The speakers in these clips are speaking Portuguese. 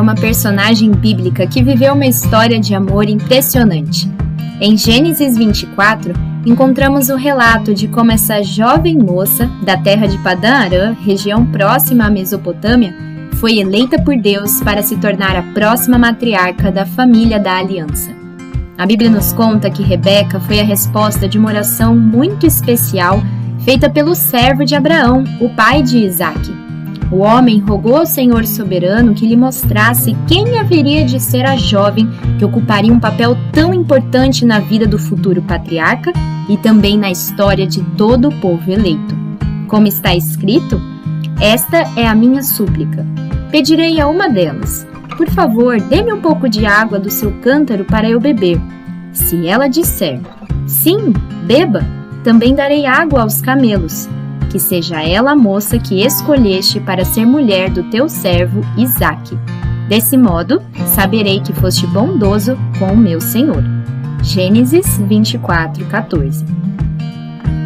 é uma personagem bíblica que viveu uma história de amor impressionante. Em Gênesis 24, encontramos o relato de como essa jovem moça da terra de Padã Arã, região próxima à Mesopotâmia, foi eleita por Deus para se tornar a próxima matriarca da família da aliança. A Bíblia nos conta que Rebeca foi a resposta de uma oração muito especial feita pelo servo de Abraão, o pai de Isaque. O homem rogou ao Senhor soberano que lhe mostrasse quem haveria de ser a jovem que ocuparia um papel tão importante na vida do futuro patriarca e também na história de todo o povo eleito. Como está escrito, esta é a minha súplica. Pedirei a uma delas: por favor, dê-me um pouco de água do seu cântaro para eu beber. Se ela disser, sim, beba, também darei água aos camelos. Que seja ela a moça que escolheste para ser mulher do teu servo Isaque. Desse modo, saberei que foste bondoso com o meu senhor. Gênesis 24, 14.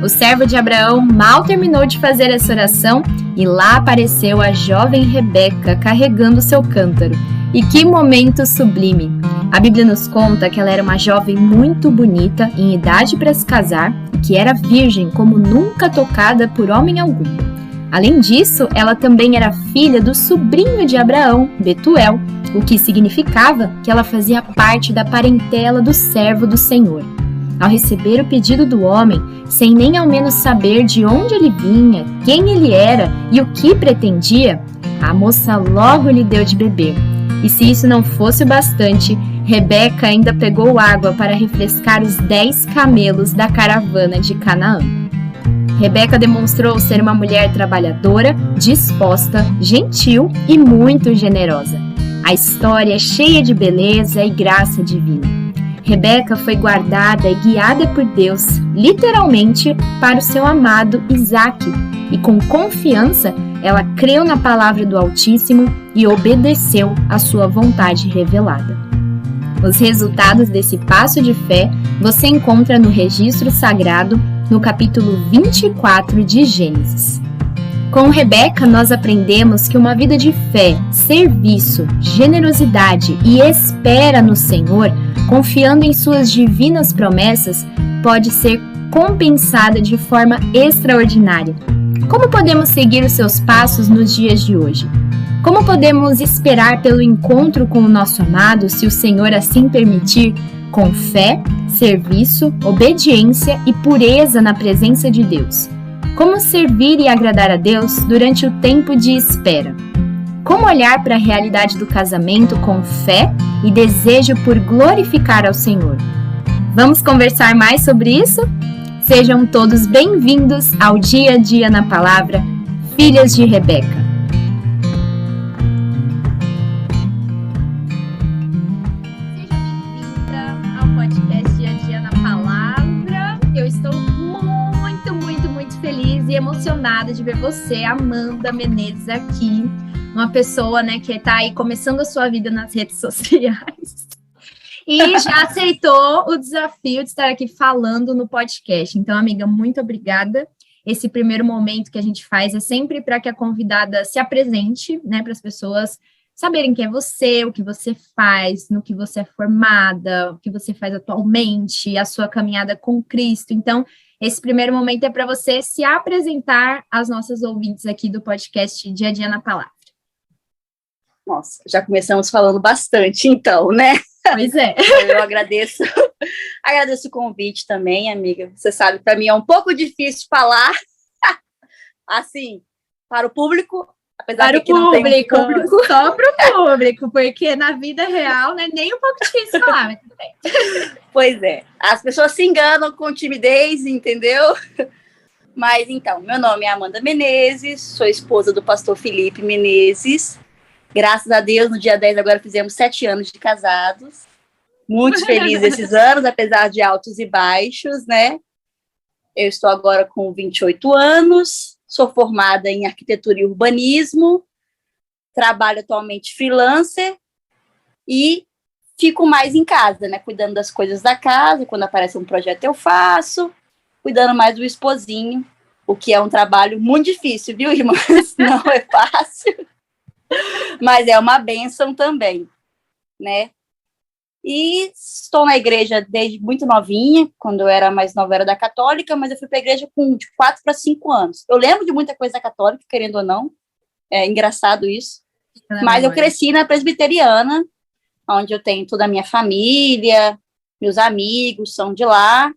O servo de Abraão mal terminou de fazer essa oração e lá apareceu a jovem Rebeca carregando seu cântaro. E que momento sublime! A Bíblia nos conta que ela era uma jovem muito bonita, em idade para se casar, e que era virgem como nunca tocada por homem algum. Além disso, ela também era filha do sobrinho de Abraão, Betuel, o que significava que ela fazia parte da parentela do servo do Senhor. Ao receber o pedido do homem, sem nem ao menos saber de onde ele vinha, quem ele era e o que pretendia, a moça logo lhe deu de beber. E se isso não fosse o bastante, Rebeca ainda pegou água para refrescar os 10 camelos da caravana de Canaã. Rebeca demonstrou ser uma mulher trabalhadora, disposta, gentil e muito generosa. A história é cheia de beleza e graça divina. Rebeca foi guardada e guiada por Deus, literalmente, para o seu amado Isaque, e com confiança ela creu na palavra do Altíssimo e obedeceu à sua vontade revelada. Os resultados desse passo de fé você encontra no registro sagrado, no capítulo 24 de Gênesis. Com Rebeca, nós aprendemos que uma vida de fé, serviço, generosidade e espera no Senhor, confiando em suas divinas promessas, pode ser compensada de forma extraordinária. Como podemos seguir os seus passos nos dias de hoje? Como podemos esperar pelo encontro com o nosso amado, se o Senhor assim permitir, com fé, serviço, obediência e pureza na presença de Deus? Como servir e agradar a Deus durante o tempo de espera? Como olhar para a realidade do casamento com fé e desejo por glorificar ao Senhor? Vamos conversar mais sobre isso? Sejam todos bem-vindos ao Dia a Dia na Palavra, Filhas de Rebeca. Seja bem-vinda ao podcast Dia a Dia na Palavra. Eu estou muito feliz e emocionada de ver você, Amanda Menezes, aqui. Uma pessoa, que está aí começando a sua vida nas redes sociais. E já aceitou o desafio de estar aqui falando no podcast. Então, amiga, muito obrigada. Esse primeiro momento que a gente faz é sempre para que a convidada se apresente, para as pessoas saberem quem é você, o que você faz, no que você é formada, o que você faz atualmente, a sua caminhada com Cristo. Então, esse primeiro momento é para você se apresentar às nossas ouvintes aqui do podcast Dia a Dia na Palavra. Nossa, já começamos falando bastante, então, né? Pois é. Eu agradeço o convite também, amiga. Você sabe, para mim é um pouco difícil falar, assim, para o público, apesar de que não tem público. Só para o público, porque na vida real, nem um pouco difícil falar, mas tudo bem. Pois é, as pessoas se enganam com timidez, entendeu? Mas, então, meu nome é Amanda Menezes, sou esposa do pastor Felipe Menezes. Graças a Deus, no dia 10 agora fizemos 7 anos de casados. Muito feliz esses anos, apesar de altos e baixos, né? Eu estou agora com 28 anos, sou formada em arquitetura e urbanismo, trabalho atualmente freelancer e fico mais em casa, cuidando das coisas da casa. Quando aparece um projeto eu faço, cuidando mais do esposinho, o que é um trabalho muito difícil, viu, irmãs? Não é fácil. Mas é uma bênção também, né? E estou na igreja desde muito novinha, quando eu era mais nova, eu era da católica, mas eu fui para a igreja com de 4 para 5 anos. Eu lembro de muita coisa da católica, querendo ou não, é engraçado isso, mas eu cresci na presbiteriana, onde eu tenho toda a minha família, meus amigos são de lá,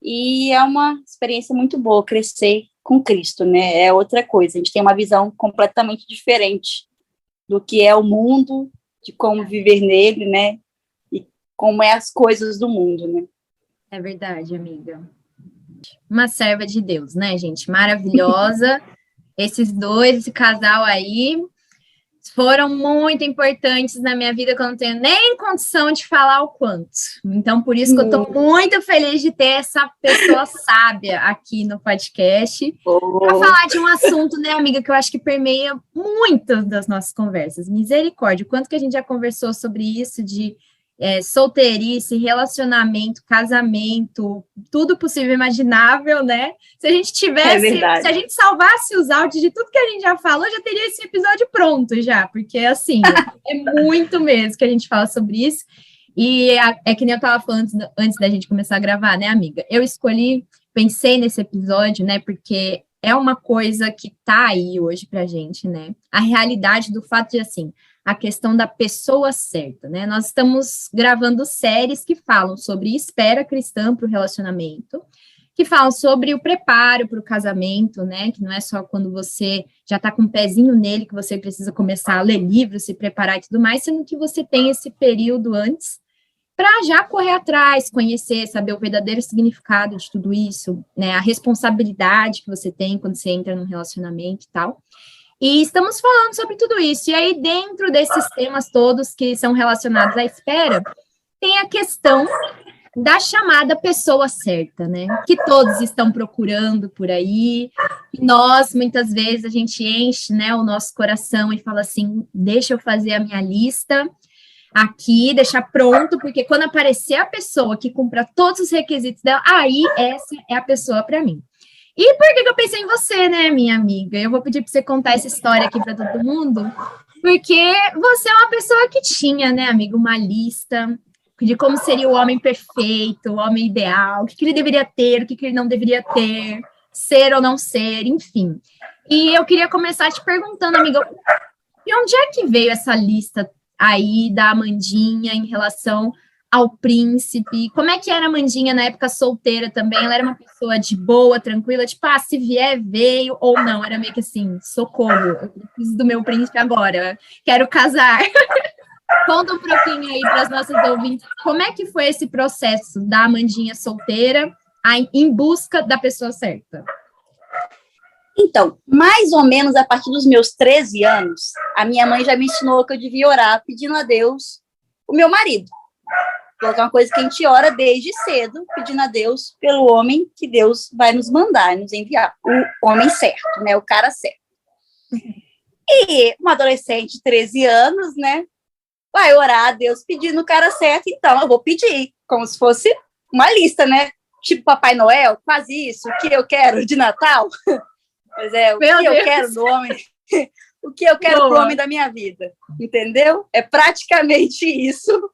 e é uma experiência muito boa crescer com Cristo, né? É outra coisa, a gente tem uma visão completamente diferente do que é o mundo, de como viver nele, né? Como é as coisas do mundo, né? É verdade, amiga. Uma serva de Deus, né, gente? Maravilhosa. Esses dois, esse casal aí, foram muito importantes na minha vida, que eu não tenho nem condição de falar o quanto. Então, por isso que eu estou muito feliz de ter essa pessoa sábia aqui no podcast, para falar de um assunto, né, amiga, que eu acho que permeia muitas das nossas conversas. Misericórdia, o quanto que a gente já conversou sobre isso, de solteirice, relacionamento, casamento, tudo possível e imaginável, né? Se a gente tivesse, se a gente salvasse os áudios de tudo que a gente já falou, já teria esse episódio pronto já, porque assim, é muito mesmo que a gente fala sobre isso. E é que nem eu estava falando antes da gente começar a gravar, né, amiga? Eu pensei nesse episódio, né, porque é uma coisa que tá aí hoje pra gente, né? A realidade do fato de, assim, a questão da pessoa certa, né? Nós estamos gravando séries que falam sobre espera cristã para o relacionamento, que falam sobre o preparo para o casamento, né? Que não é só quando você já está com um pezinho nele que você precisa começar a ler livros, se preparar e tudo mais, sendo que você tem esse período antes para já correr atrás, conhecer, saber o verdadeiro significado de tudo isso, né? A responsabilidade que você tem quando você entra num relacionamento e tal. E estamos falando sobre tudo isso. E aí, dentro desses temas todos que são relacionados à espera, tem a questão da chamada pessoa certa, né? Que todos estão procurando por aí. E nós, muitas vezes, a gente enche, né, o nosso coração e fala assim, deixa eu fazer a minha lista aqui, deixar pronto, porque quando aparecer a pessoa que cumpra todos os requisitos dela, aí essa é a pessoa para mim. E por que eu pensei em você, né, minha amiga? Eu vou pedir para você contar essa história aqui para todo mundo, porque você é uma pessoa que tinha, né, amiga, uma lista de como seria o homem perfeito, o homem ideal, o que ele deveria ter, o que ele não deveria ter, ser ou não ser, enfim. E eu queria começar te perguntando, amiga, de onde é que veio essa lista aí da Amandinha em relação ao príncipe? Como é que era a Amandinha na época solteira também? Ela era uma pessoa de boa, tranquila, tipo, se vier, veio, ou não? Era meio que assim, socorro, eu preciso do meu príncipe agora, quero casar. Conta um pouquinho aí para as nossas ouvintes, como é que foi esse processo da Amandinha solteira em busca da pessoa certa? Então, mais ou menos a partir dos meus 13 anos, a minha mãe já me ensinou que eu devia orar pedindo a Deus o meu marido. É uma coisa que a gente ora desde cedo, pedindo a Deus pelo homem que Deus vai nos mandar, nos enviar. O homem certo, né? O cara certo. E uma adolescente de 13 anos, né? Vai orar a Deus pedindo o cara certo, então eu vou pedir, como se fosse uma lista, né? Tipo Papai Noel, quase isso, o que eu quero de Natal. Pois é, o que eu quero do homem, o que eu quero pro homem da minha vida, entendeu? É praticamente isso.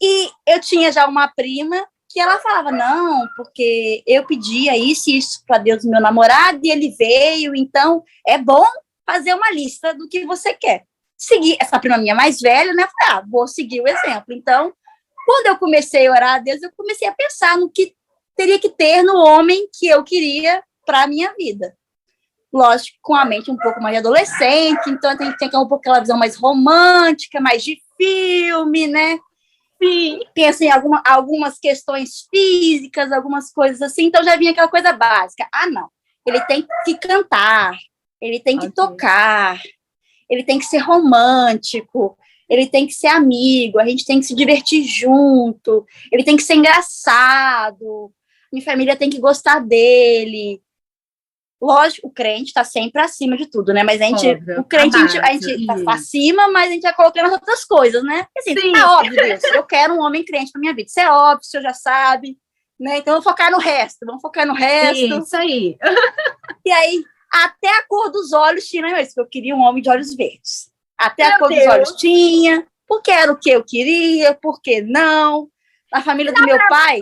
E eu tinha já uma prima que ela falava, não, porque eu pedia isso e isso para Deus do meu namorado e ele veio, então é bom fazer uma lista do que você quer. Seguir, essa prima minha mais velha, né, falei, vou seguir o exemplo. Então, quando eu comecei a orar a Deus, eu comecei a pensar no que teria que ter no homem que eu queria para a minha vida. Lógico, com a mente um pouco mais adolescente, então a gente tem que ter um pouco aquela visão mais romântica, mais de filme, né? Sim. Pensa em algumas questões físicas, algumas coisas assim, então já vinha aquela coisa básica. Não, ele tem que cantar, ele tem que tocar, ele tem que ser romântico, ele tem que ser amigo, a gente tem que se divertir junto, ele tem que ser engraçado, minha família tem que gostar dele. Lógico, o crente está sempre acima de tudo, né? Mas a gente, o crente, a gente tá acima, mas a gente vai colocando as outras coisas, né? Assim, é óbvio, Deus, eu quero um homem crente para minha vida. Isso é óbvio, o senhor já sabe, né? Então, vamos focar no resto. Isso aí. E aí, Até a cor dos olhos tinha na minha lista, porque eu queria um homem de olhos verdes. Até a cor Deus. dos olhos tinha, porque era o que eu queria, por que não? Na família do meu pai...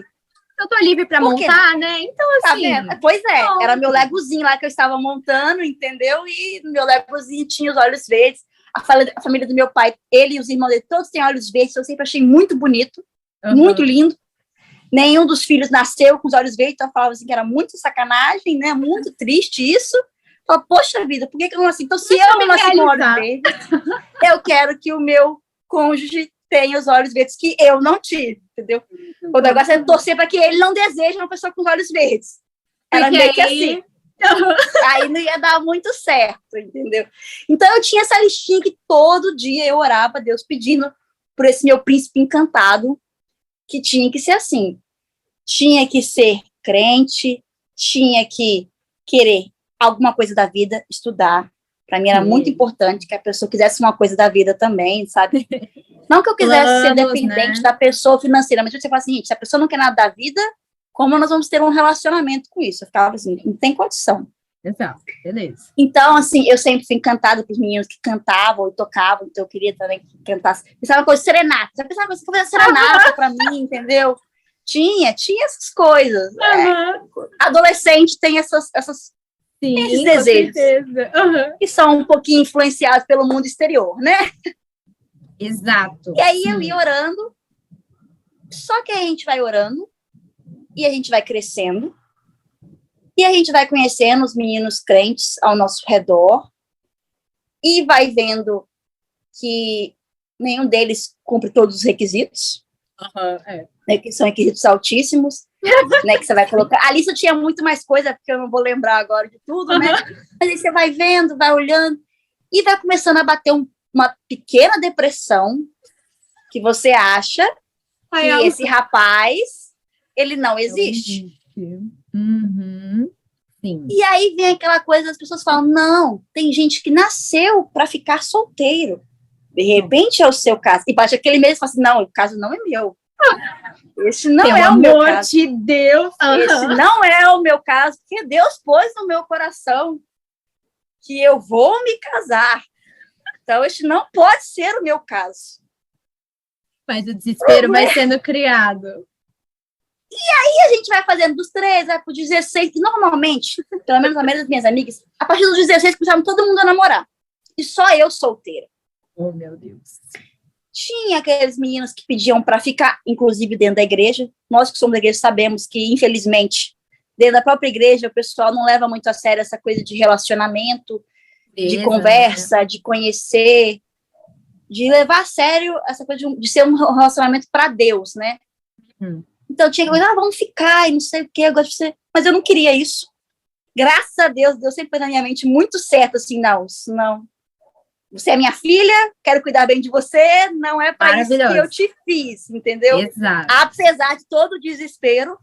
Eu tô livre pra montar, né? Então, assim... Tá vendo? Pois é, era meu legozinho lá que eu estava montando, entendeu? E no meu legozinho tinha os olhos verdes. A família do meu pai, ele e os irmãos dele, todos têm olhos verdes, eu sempre achei muito bonito, muito lindo. Nenhum dos filhos nasceu com os olhos verdes, então eu falava assim que era muito sacanagem, né? Muito triste isso. Eu falava, poxa vida, por que eu não nasci? Então, se eu não nasci com olhos verdes, eu quero que o meu cônjuge tenha os olhos verdes que eu não tive, entendeu? O negócio é torcer para que ele não deseje uma pessoa com os olhos verdes. Era meio que assim. Aí não ia dar muito certo, entendeu? Então eu tinha essa listinha que todo dia eu orava a Deus pedindo por esse meu príncipe encantado, que tinha que ser assim. Tinha que ser crente, tinha que querer alguma coisa da vida, estudar. Para mim era muito importante que a pessoa quisesse uma coisa da vida também, sabe? Não que eu quisesse ser dependente, né, da pessoa financeira, mas você fala assim, se a pessoa não quer nada da vida, como nós vamos ter um relacionamento com isso? Eu ficava assim, não tem condição. Exato, beleza. Então, assim, eu sempre fui encantada com os meninos que cantavam e tocavam, então eu queria também que cantasse. Pensava uma coisa, serenata. Já pensava que fazer serenata pra mim, entendeu? Tinha essas coisas. Adolescente tem esses desejos. Que são um pouquinho influenciados pelo mundo exterior, né? Exato. E aí eu ia orando, só que a gente vai orando, e a gente vai crescendo, e a gente vai conhecendo os meninos crentes ao nosso redor, e vai vendo que nenhum deles cumpre todos os requisitos, né, que são requisitos altíssimos, né, que você vai colocar. A lista tinha muito mais coisa, porque eu não vou lembrar agora de tudo, né? Mas aí você vai vendo, vai olhando, e vai começando a bater uma pequena depressão, que você acha que esse rapaz, ele não existe. Sim. E aí vem aquela coisa, as pessoas falam, não, tem gente que nasceu para ficar solteiro. De repente é o seu caso. E bate aquele mesmo e fala assim, não, o caso não é meu. Esse não é o meu caso. Pelo amor de Deus. Esse não é o meu caso, porque Deus pôs no meu coração que eu vou me casar. Então, esse não pode ser o meu caso. Mas o desespero vai sendo criado. E aí a gente vai fazendo dos 13, vai pro 16, e normalmente, pelo menos a maioria das minhas amigas, a partir dos 16 começaram todo mundo a namorar. E só eu solteira. Oh, meu Deus. Tinha aqueles meninos que pediam para ficar, inclusive dentro da igreja. Nós que somos da igreja sabemos que, infelizmente, dentro da própria igreja, o pessoal não leva muito a sério essa coisa de relacionamento, de conversa, de conhecer, de levar a sério essa coisa de ser um relacionamento para Deus, né? Então tinha que coisa, vamos ficar e não sei o que, eu gosto de você. Mas eu não queria isso. Graças a Deus, Deus sempre pôs na minha mente muito certo, assim, não. Você é minha filha, quero cuidar bem de você, não é para isso que eu te fiz, entendeu? Exato. Apesar de todo o desespero,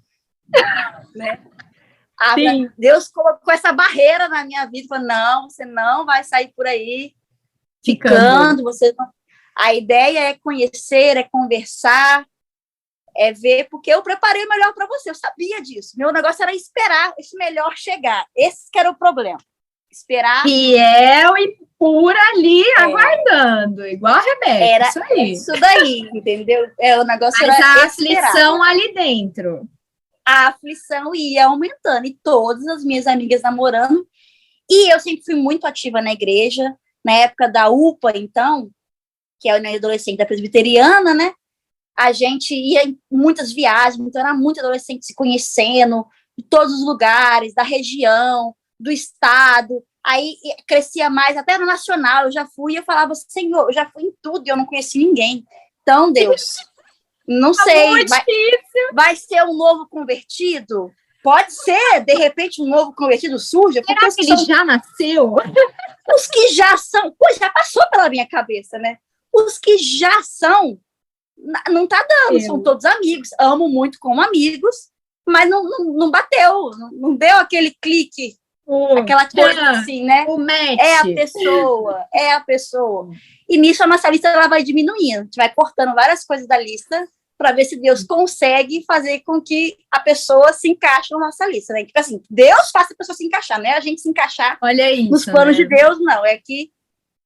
né? Deus colocou essa barreira na minha vida, falou, não, você não vai sair por aí ficando, você não... A ideia é conhecer, é conversar, é ver, porque eu preparei o melhor para você, eu sabia disso. Meu negócio era esperar esse melhor chegar. Esse que era o problema. Esperar. Fiel e pura ali, aguardando, igual a Rebeca. Era isso aí. Isso daí, entendeu? O negócio Mas era a aflição ali dentro. A aflição ia aumentando, e todas as minhas amigas namorando. E eu sempre fui muito ativa na igreja, na época da UPA, então, que é a adolescente da presbiteriana, né? A gente ia em muitas viagens, então era muito adolescente se conhecendo, de todos os lugares, da região, do estado, aí crescia mais, até no nacional, eu já fui, eu falava, Senhor, eu já fui em tudo e eu não conheci ninguém. Então, Deus, não sei, vai ser um novo convertido? Pode ser, de repente, um novo convertido surge. Será que ele já nasceu? Os que já são, já passou pela minha cabeça, né? Os que já são, não tá dando, são todos amigos, amo muito como amigos, mas não bateu, não deu aquele clique, aquela coisa assim, né? O match. É a pessoa. E nisso a nossa lista ela vai diminuindo, a gente vai cortando várias coisas da lista para ver se Deus consegue fazer com que a pessoa se encaixe na nossa lista, né? Tipo assim, Deus faz a pessoa se encaixar, não é a gente se encaixar nos planos de Deus, não. É que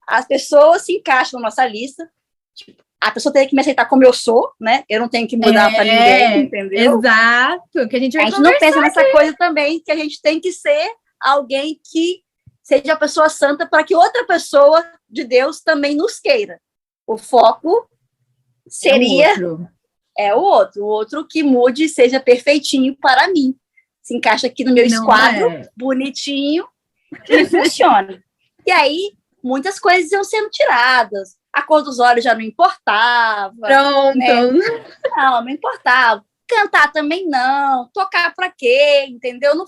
as pessoas se encaixam na nossa lista. Tipo, a pessoa tem que me aceitar como eu sou, né? Eu não tenho que mudar para ninguém, entendeu? Exato, que a gente vai A gente não pensa nessa coisa também, que a gente tem que ser alguém que seja a pessoa santa para que outra pessoa de Deus também nos queira. O foco seria o outro que mude e seja perfeitinho para mim. Se encaixa aqui no meu esquadro, bonitinho, e funciona. E aí, muitas coisas iam sendo tiradas. A cor dos olhos já não importava. Pronto. Né? Não importava. Cantar também não. Tocar pra quê? Entendeu? No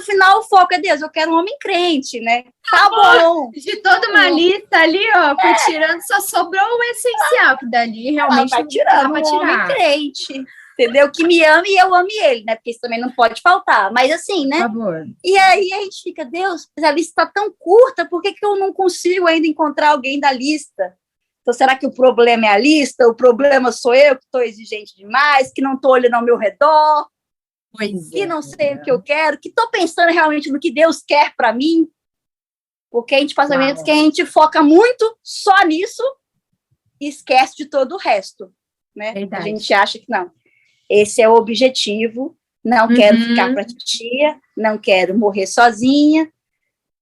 final, o foco é Deus. Eu quero um homem crente, né? Tá bom. De toda uma lista ali, ó, foi tirando, só sobrou o essencial, que dali realmente vai tirando um homem crente. Entendeu? Que me ame e eu ame ele, né? Porque isso também não pode faltar. Mas assim, né? Por favor. E aí a gente fica, Deus, a lista está tão curta, por que eu não consigo ainda encontrar alguém da lista? Então, será que o problema é a lista? O problema sou eu, que estou exigente demais, que não estou olhando ao meu redor, que não sei o que eu quero, que estou pensando realmente no que Deus quer para mim? Porque a gente passa momentos que a gente foca muito só nisso e esquece de todo o resto, né? A gente acha que não. Esse é o objetivo, não quero ficar para titia, não quero morrer sozinha.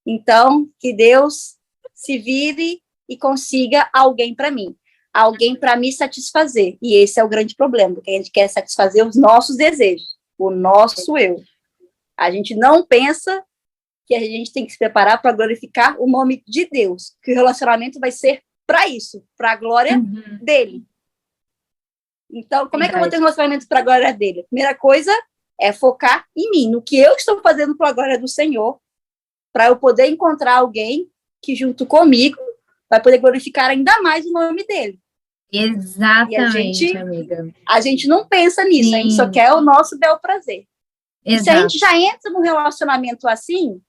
Então, que Deus se vire e consiga alguém para mim, alguém para me satisfazer. E esse é o grande problema, porque a gente quer satisfazer os nossos desejos, o nosso eu. A gente não pensa que a gente tem que se preparar para glorificar o nome de Deus, que o relacionamento vai ser para isso, para a glória dele. Então, como é que eu vou ter um relacionamento para a glória dele? A primeira coisa é focar em mim, no que eu estou fazendo para a glória do Senhor, para eu poder encontrar alguém que, junto comigo, vai poder glorificar ainda mais o nome dele. Exatamente, amiga. A gente não pensa nisso, a gente só quer o nosso bel prazer. E se a gente já entra num relacionamento assim,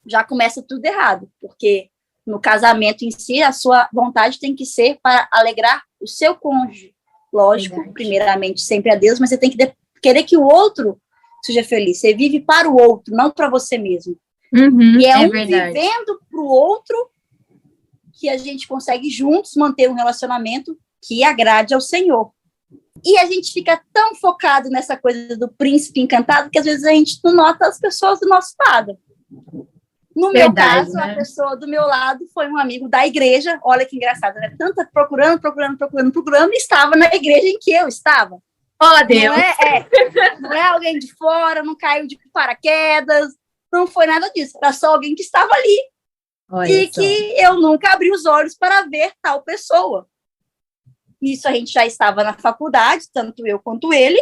já começa tudo errado, porque no casamento em si, a sua vontade tem que ser para alegrar o seu cônjuge. Lógico, primeiramente, sempre a Deus, mas você tem que querer que o outro seja feliz. Você vive para o outro, não para você mesmo. E é vivendo para o outro que a gente consegue juntos manter um relacionamento que agrade ao Senhor. E a gente fica tão focado nessa coisa do príncipe encantado que às vezes a gente não nota as pessoas do nosso lado. No meu caso, a pessoa do meu lado foi um amigo da igreja. Olha que engraçado, né? Tanto procurando, e estava na igreja em que eu estava. Oh, Deus! Não é alguém de fora, não caiu de paraquedas, não foi nada disso. Era só alguém que estava ali. Olha que eu nunca abri os olhos para ver tal pessoa. Isso a gente já estava na faculdade, tanto eu quanto ele.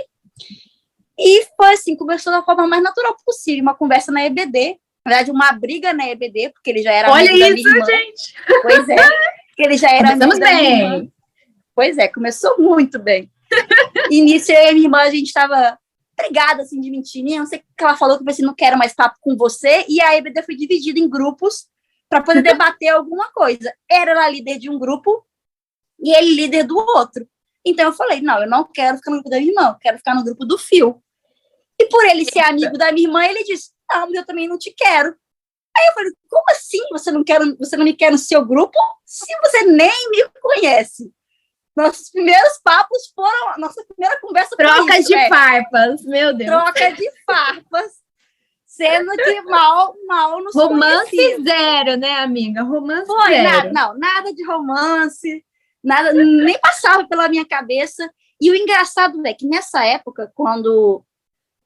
E foi assim, conversou da forma mais natural possível. Uma conversa na EBD. Na verdade, uma briga na EBD, porque ele já era amigo da minha irmã. Gente! Pois é, porque ele já era amigo da minha irmã. Pois é, começou muito bem. E nisso, eu e minha irmã, a gente estava brigada, assim, de mentirinha. Não sei o que ela falou, que eu pensei, não quero mais papo com você. E a EBD foi dividida em grupos para poder debater alguma coisa. Era a líder de um grupo e ele líder do outro. Então, eu falei, não, eu não quero ficar no grupo da minha irmã, eu quero ficar no grupo do Fio. E por ele ser amigo da minha irmã, ele disse, não, eu também não te quero. Aí eu falei, como assim você não me quer no seu grupo se você nem me conhece? Nossos primeiros papos foram, nossa primeira conversa foi troca isso, de farpas, meu Deus. Troca de farpas, sendo que mal nos romance conhecia. Zero, né, amiga? Romance zero. Nada de romance, nada, nem passava pela minha cabeça. E o engraçado é que nessa época, quando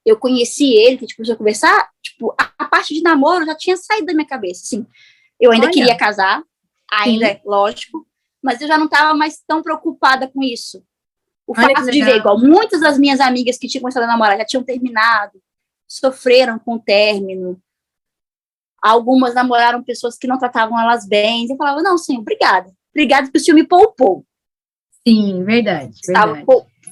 eu conheci ele, que a gente começou a conversar, tipo, a parte de namoro já tinha saído da minha cabeça, assim. Eu ainda queria casar, ainda, lógico, mas eu já não estava mais tão preocupada com isso. O fato de ver, igual, muitas das minhas amigas que tinham começado a namorar já tinham terminado, sofreram com o término. Algumas namoraram pessoas que não tratavam elas bem. Eu falava, não, sim, obrigada. Obrigada porque o senhor me poupou. Sim, verdade.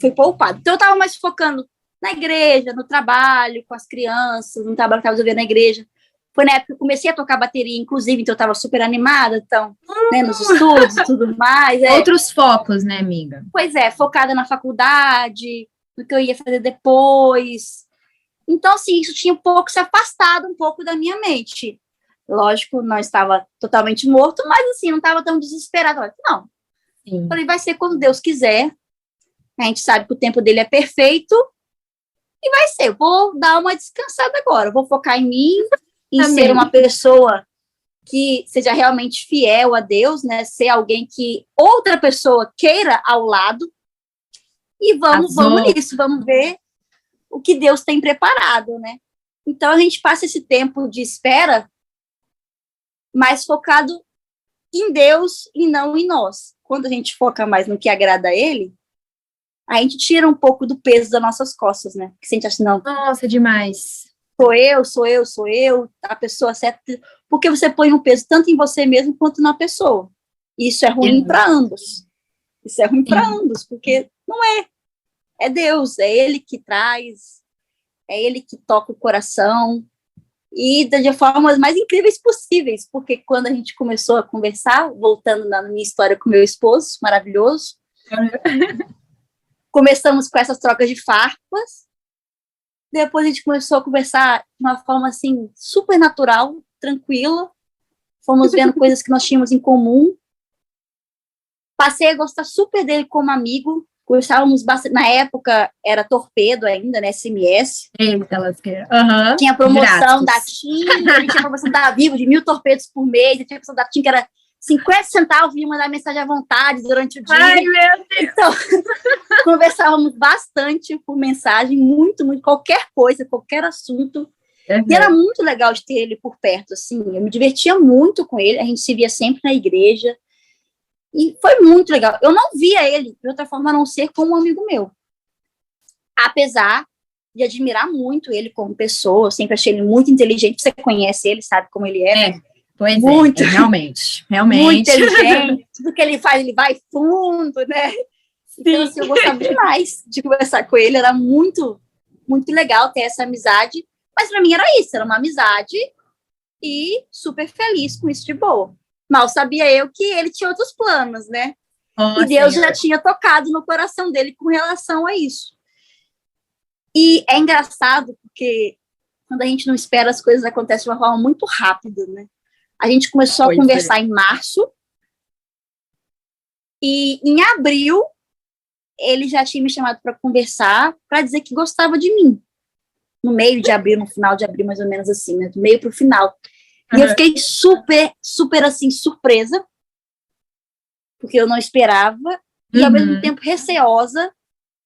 Fui poupado. Então, eu estava mais focando na igreja, no trabalho, com as crianças, no trabalho que estava resolvendo na igreja. Foi na época que eu comecei a tocar bateria, inclusive, então eu estava super animada, então, né, nos estudos e tudo mais. Outros focos, né, amiga? Pois é, focada na faculdade, no que eu ia fazer depois. Então, assim, isso tinha um pouco se afastado um pouco da minha mente. Lógico, não estava totalmente morto, mas, assim, não estava tão desesperada. Não. Sim. Falei, vai ser quando Deus quiser. A gente sabe que o tempo dele é perfeito. E vai ser. Eu vou dar uma descansada agora. Eu vou focar em mim, em Amém. ser uma pessoa que seja realmente fiel a Deus, né? Ser alguém que outra pessoa queira ao lado. E vamos nisso, vamos ver o que Deus tem preparado, né? Então, a gente passa esse tempo de espera mais focado em Deus e não em nós. Quando a gente foca mais no que agrada a Ele, a gente tira um pouco do peso das nossas costas, né? Porque a gente acha, não, Nossa, demais. sou eu, a pessoa certa. Porque você põe um peso tanto em você mesmo quanto na pessoa. E isso é ruim para ambos. Isso é ruim para ambos, porque não é. É Deus, é Ele que traz, é Ele que toca o coração, e de formas mais incríveis possíveis, porque quando a gente começou a conversar, voltando na minha história com meu esposo, maravilhoso, começamos com essas trocas de farpas, depois a gente começou a conversar de uma forma, assim, super natural, tranquila, fomos vendo coisas que nós tínhamos em comum, passei a gostar super dele como amigo, gostávamos bastante, na época era Torpedo ainda, né, SMS. Tinha promoção da TIM, a gente tinha promoção da Vivo de 1.000 torpedos por mês, a tinha promoção da TIM que era 50 centavos e mandar mensagem à vontade durante o dia. Ai, meu Deus! Então, conversávamos bastante por mensagem, muito, qualquer coisa, qualquer assunto. Uhum. E era muito legal de ter ele por perto, assim, eu me divertia muito com ele, a gente se via sempre na igreja, e foi muito legal. Eu não via ele de outra forma a não ser como um amigo meu. Apesar de admirar muito ele como pessoa, eu sempre achei ele muito inteligente. Você conhece ele, sabe como ele é. Pois muito, realmente. Muito inteligente. Tudo que ele faz, ele vai fundo, né? Então, assim, eu gostava demais de conversar com ele. Era muito, muito legal ter essa amizade. Mas para mim era isso, era uma amizade e super feliz com isso de boa. Mal sabia eu que ele tinha outros planos, né? E Deus já tinha tocado no coração dele com relação a isso. E é engraçado porque quando a gente não espera, as coisas acontecem de uma forma muito rápida, né? A gente começou a conversar em março e em abril ele já tinha me chamado para conversar, para dizer que gostava de mim. No meio de abril, no final de abril, mais ou menos assim, né? Do meio para o final. E eu fiquei super, super, assim, surpresa, porque eu não esperava, e ao mesmo tempo receosa,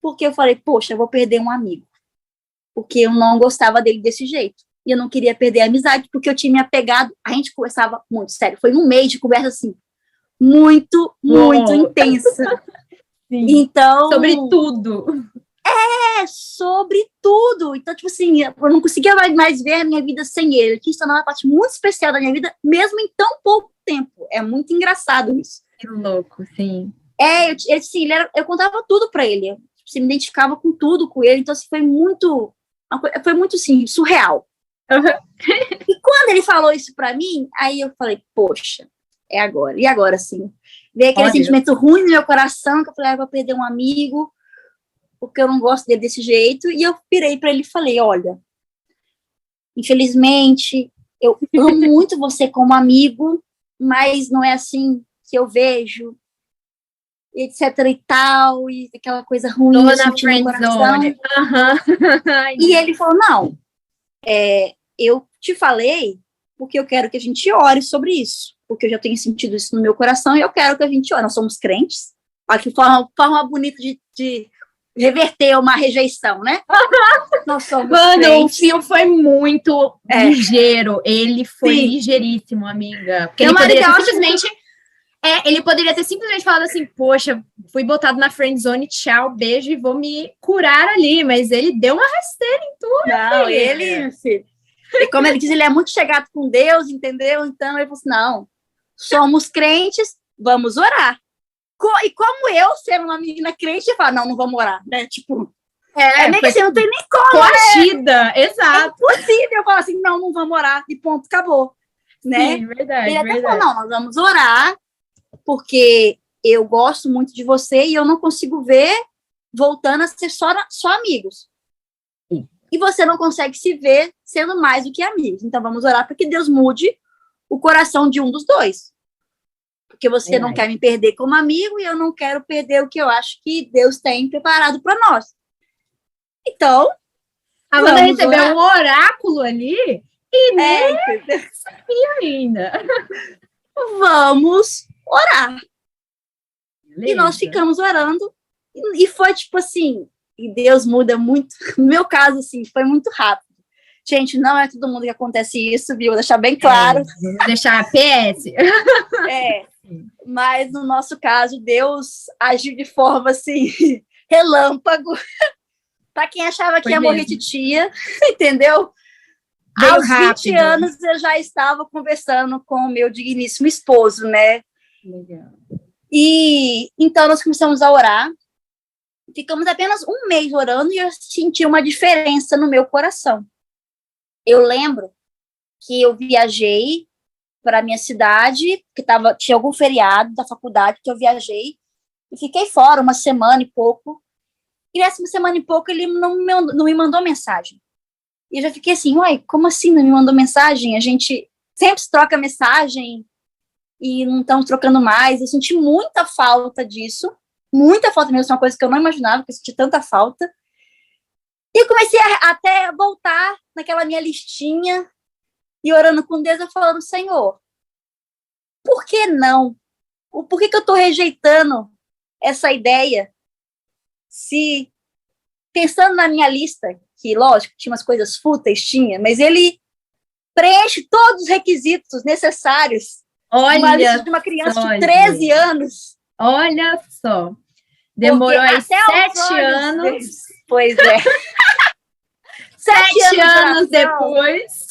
porque eu falei, poxa, eu vou perder um amigo, porque eu não gostava dele desse jeito, e eu não queria perder a amizade, porque eu tinha me apegado, a gente conversava muito, sério, foi um mês de conversa, assim, muito, muito intensa. Sim. Então... Sobre tudo. Sobre tudo. Então, tipo assim, eu não conseguia mais ver a minha vida sem ele. Ele tinha se tornado uma parte muito especial da minha vida, mesmo em tão pouco tempo. É muito engraçado isso. Que louco, sim. Eu contava tudo pra ele. Eu, me identificava com tudo com ele. Então, assim, foi muito, assim, surreal. Uhum. E quando ele falou isso pra mim, aí eu falei, poxa, é agora. E agora, sim. Veio aquele sentimento ruim no meu coração, que eu falei, eu vou perder um amigo, porque eu não gosto dele desse jeito, e eu virei para ele e falei, olha, infelizmente, eu amo muito você como amigo, mas não é assim que eu vejo, etc e tal, e aquela coisa ruim no coração. E ele falou, não, eu te falei porque eu quero que a gente ore sobre isso, porque eu já tenho sentido isso no meu coração, e eu quero que a gente ore. Nós somos crentes, olha que forma bonita de reverter uma rejeição, né? Nós somos crentes. O Fio foi muito ligeiro. Ele foi ligeiríssimo, amiga. Porque ele poderia ter simplesmente falado assim, poxa, fui botado na friend zone, tchau, beijo, e vou me curar ali. Mas ele deu uma rasteira em tudo. Não, e como ele diz, ele é muito chegado com Deus, entendeu? Então, ele falou assim, não, somos crentes, vamos orar. E como eu, sendo uma menina crente, eu falo, não vamos orar, né? Tipo, É meio que assim, não tem nem como, coagida, exato. É impossível eu falar assim, não vamos orar, e ponto, acabou, né? Sim, verdade, Ele até falou, não, nós vamos orar, porque eu gosto muito de você e eu não consigo ver voltando a ser só amigos. Sim. E você não consegue se ver sendo mais do que amigos. Então vamos orar para que Deus mude o coração de um dos dois. Porque você não quer me perder como amigo e eu não quero perder o que eu acho que Deus tem preparado para nós. Então, a Amanda recebeu um oráculo ali e nem sabia ainda. Vamos orar. Beleza. E nós ficamos orando. E foi tipo assim, e Deus muda muito. No meu caso, assim, foi muito rápido. Gente, não é todo mundo que acontece isso, viu? Vou deixar bem claro. Vou deixar PS. Mas no nosso caso, Deus agiu de forma assim, relâmpago. Para quem achava que ia morrer de tia, entendeu? Veio aos rápido. 20 anos eu já estava conversando com o meu digníssimo esposo, né? Legal. E então nós começamos a orar. Ficamos apenas um mês orando e eu senti uma diferença no meu coração. Eu lembro que eu viajei para a minha cidade, que tinha algum feriado da faculdade que eu viajei, e fiquei fora uma semana e pouco. E nessa semana e pouco ele não me mandou mensagem. E eu já fiquei assim, uai, como assim não me mandou mensagem? A gente sempre troca mensagem e não estamos trocando mais. Eu senti muita falta disso, muita falta mesmo, uma coisa que eu não imaginava, que eu senti tanta falta. E eu comecei até a voltar naquela minha listinha e orando com Deus, eu falando, Senhor, por que não? Por que eu estou rejeitando essa ideia? Se, pensando na minha lista, que, lógico, tinha umas coisas fúteis, mas ele preenche todos os requisitos necessários. Uma lista de uma criança de 13 anos. Olha só. Demorou aí 7 anos. Pois é. 7 anos depois.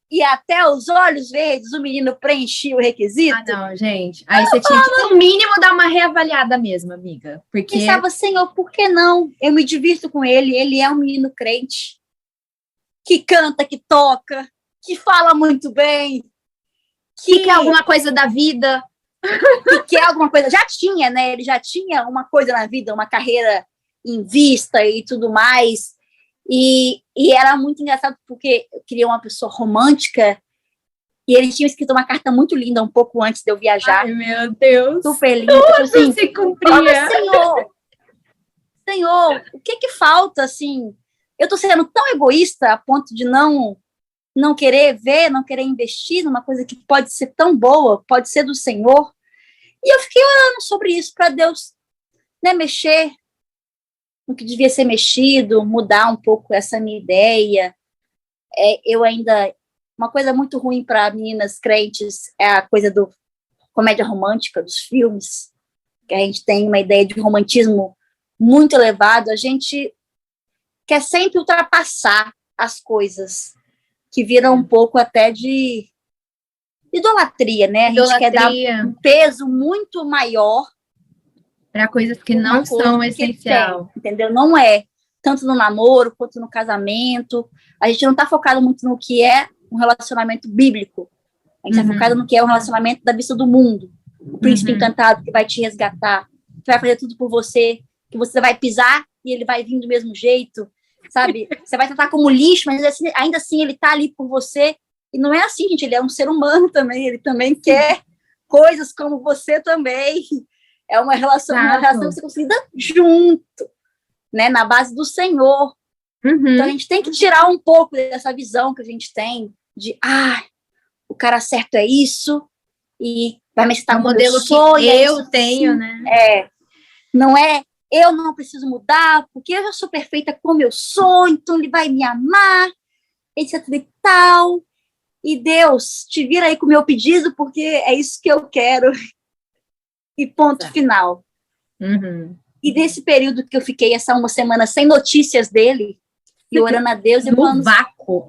E até os olhos verdes, o menino preenchia o requisito. Ah, não, gente. Aí você tinha que, no mínimo, dar uma reavaliada mesmo, amiga. Porque... Pensava, Senhor, por que não? Eu me divirto com ele, ele é um menino crente, que canta, que toca, que fala muito bem. Que quer alguma coisa da vida. Que quer alguma coisa. Já tinha, né? Ele já tinha uma coisa na vida, uma carreira em vista e tudo mais. E era muito engraçado porque eu queria uma pessoa romântica e ele tinha escrito uma carta muito linda um pouco antes de eu viajar. Ai, meu Deus. Super linda. Tudo assim, se cumpria. Senhor, o que falta, assim? Eu tô sendo tão egoísta a ponto de não querer ver, não querer investir numa coisa que pode ser tão boa, pode ser do Senhor. E eu fiquei orando sobre isso para Deus, né, mexer no que devia ser mexido, mudar um pouco essa minha ideia. Eu ainda... Uma coisa muito ruim para meninas crentes é a coisa do comédia romântica, dos filmes, que a gente tem uma ideia de romantismo muito elevado. A gente quer sempre ultrapassar as coisas, que viram um pouco até de idolatria, né? A gente quer dar um peso muito maior para coisas que não são essencial. Entendeu? Não é. Tanto no namoro, quanto no casamento. A gente não está focado muito no que é um relacionamento bíblico. A gente está focado no que é um relacionamento da vista do mundo. O príncipe encantado que vai te resgatar, que vai fazer tudo por você, que você vai pisar e ele vai vir do mesmo jeito, sabe? Você vai tratar como lixo, mas ainda assim ele está ali por você. E não é assim, gente. Ele é um ser humano também. Ele também quer coisas como você também. É uma relação que você consiga junto, né, na base do Senhor. Então a gente tem que tirar um pouco dessa visão que a gente tem de, o cara certo é isso, e vai me citar um modelo que eu tenho, né? Não é, eu não preciso mudar, porque eu já sou perfeita como eu sou, então ele vai me amar, etc e tal. E Deus, te vira aí com o meu pedido, porque é isso que eu quero. E ponto final. E nesse período que eu fiquei essa uma semana sem notícias dele, e orando a Deus... No vácuo.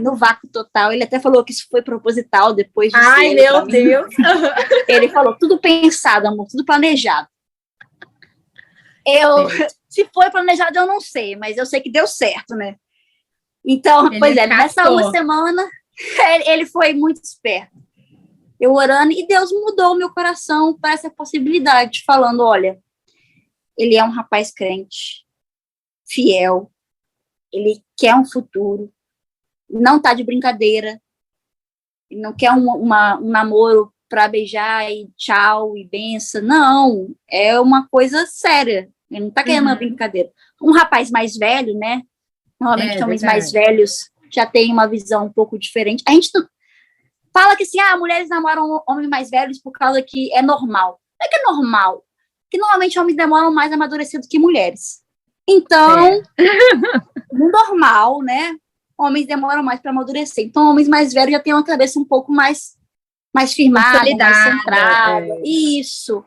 No vácuo total. Ele até falou que isso foi proposital depois de Ai, meu Deus! Ele falou, tudo pensado, amor, tudo planejado. Eu Se foi planejado, eu não sei, mas eu sei que deu certo, né? Então, pois é, nessa uma semana, ele foi muito esperto. Eu orando, e Deus mudou o meu coração para essa possibilidade, falando, olha, ele é um rapaz crente, fiel, ele quer um futuro, não tá de brincadeira, ele não quer um namoro para beijar e tchau e benção, não, é uma coisa séria, ele não tá querendo uma brincadeira. Um rapaz mais velho, né, normalmente homens mais velhos já têm uma visão um pouco diferente. A gente fala que assim, mulheres namoram homens mais velhos por causa que é normal. Não é que é normal, que normalmente homens demoram mais a amadurecer do que mulheres. Então, no normal, né, homens demoram mais para amadurecer. Então, homens mais velhos já têm uma cabeça um pouco mais firmada, mais centrada. Isso.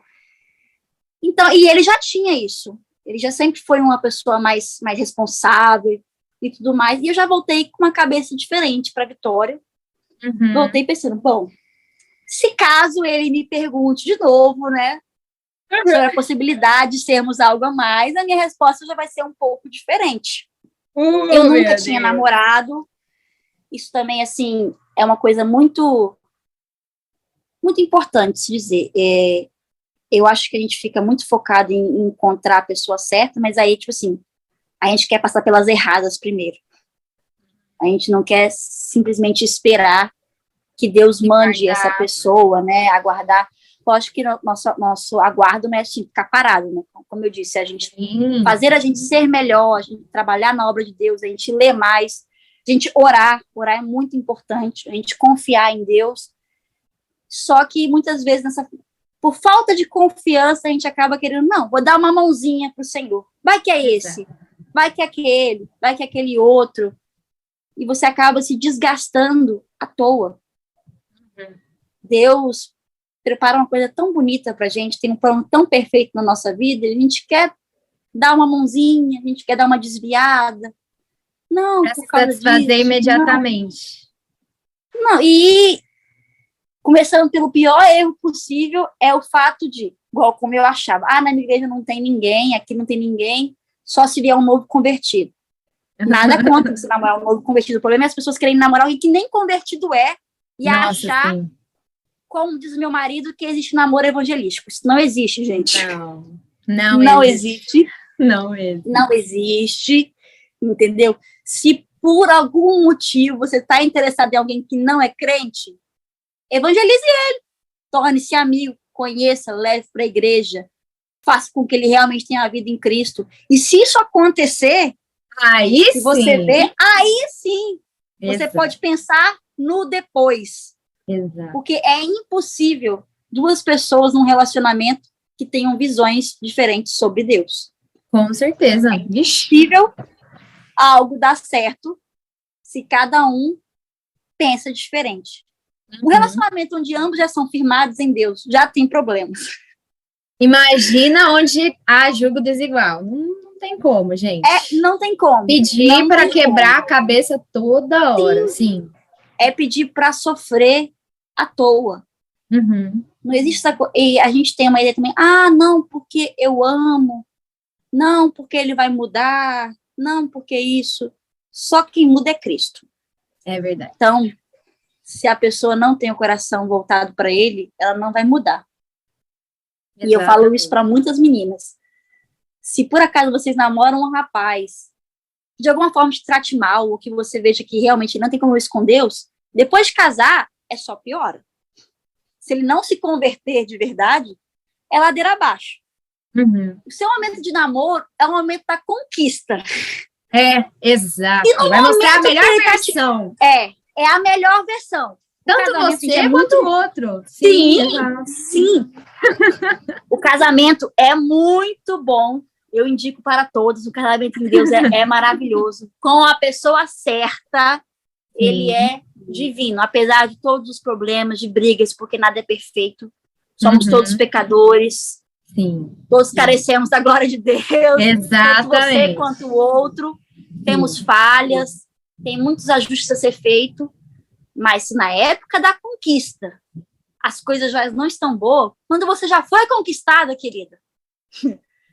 Então, e ele já tinha isso. Ele já sempre foi uma pessoa mais responsável e tudo mais. E eu já voltei com uma cabeça diferente para a Vitória. Voltei pensando, bom, se caso ele me pergunte de novo, né, sobre a possibilidade de sermos algo a mais, a minha resposta já vai ser um pouco diferente. Eu nunca tinha namorado. Isso também, assim, é uma coisa muito, muito importante se dizer. Eu acho que a gente fica muito focado em encontrar a pessoa certa, mas aí, tipo assim, a gente quer passar pelas erradas primeiro. A gente não quer simplesmente esperar que Deus mande essa pessoa, né, aguardar. Eu acho que nosso aguardo não é assim, ficar parado, né? Como eu disse, a gente fazer a gente ser melhor, a gente trabalhar na obra de Deus, a gente ler mais, a gente orar é muito importante, a gente confiar em Deus. Só que muitas vezes, por falta de confiança, a gente acaba querendo, não, vou dar uma mãozinha para o Senhor. Vai que é esse, vai que é aquele, vai que é aquele outro. E você acaba se desgastando à toa. Deus prepara uma coisa tão bonita pra gente, tem um plano tão perfeito na nossa vida, a gente quer dar uma mãozinha, a gente quer dar uma desviada. Não, pra se satisfazer imediatamente. Não, e começando pelo pior erro possível, é o fato de, igual como eu achava, na minha igreja não tem ninguém, aqui não tem ninguém, só se vier um novo convertido. Nada contra você namorar um novo convertido. O problema é as pessoas querem namorar alguém que nem convertido é e achar, como diz meu marido, que existe namoro evangelístico. Isso não existe, gente. Não existe. Não existe. Não existe, entendeu? Se por algum motivo você está interessado em alguém que não é crente, evangelize ele. Torne-se amigo, conheça, leve para a igreja, faça com que ele realmente tenha a vida em Cristo. E se isso acontecer, se você vê, aí sim, você pode pensar no depois. Exato. Porque é impossível duas pessoas num relacionamento que tenham visões diferentes sobre Deus. Com certeza. É impossível algo dar certo se cada um pensa diferente. Um relacionamento onde ambos já são firmados em Deus já tem problemas. Imagina onde há julgo desigual. Não tem como, gente. Não tem como. Pedir para quebrar a cabeça toda hora, sim. É pedir para sofrer à toa. Não existe essa coisa. E a gente tem uma ideia também, não, porque eu amo, não, porque ele vai mudar, não, porque isso. Só quem muda é Cristo. É verdade. Então, se a pessoa não tem o coração voltado para ele, ela não vai mudar. Exatamente. E eu falo isso para muitas meninas. Se por acaso vocês namoram um rapaz, de alguma forma te trate mal, ou que você veja que realmente não tem como esconder Deus, depois de casar, é só piora. Se ele não se converter de verdade, é ladeira abaixo. O seu momento de namoro é o momento da conquista. Exato. Vai mostrar a melhor versão. É a melhor versão. Tanto você quanto o outro. Sim. O casamento é muito bom. Eu indico para todos. O casamento em Deus é maravilhoso. Com a pessoa certa, ele é divino. Apesar de todos os problemas, de brigas, porque nada é perfeito. Somos todos pecadores. Sim. Todos carecemos da glória de Deus. Exatamente. Tanto você quanto o outro. Temos falhas. Tem muitos ajustes a ser feito. Mas se na época da conquista as coisas já não estão boas, quando você já foi conquistada, querida,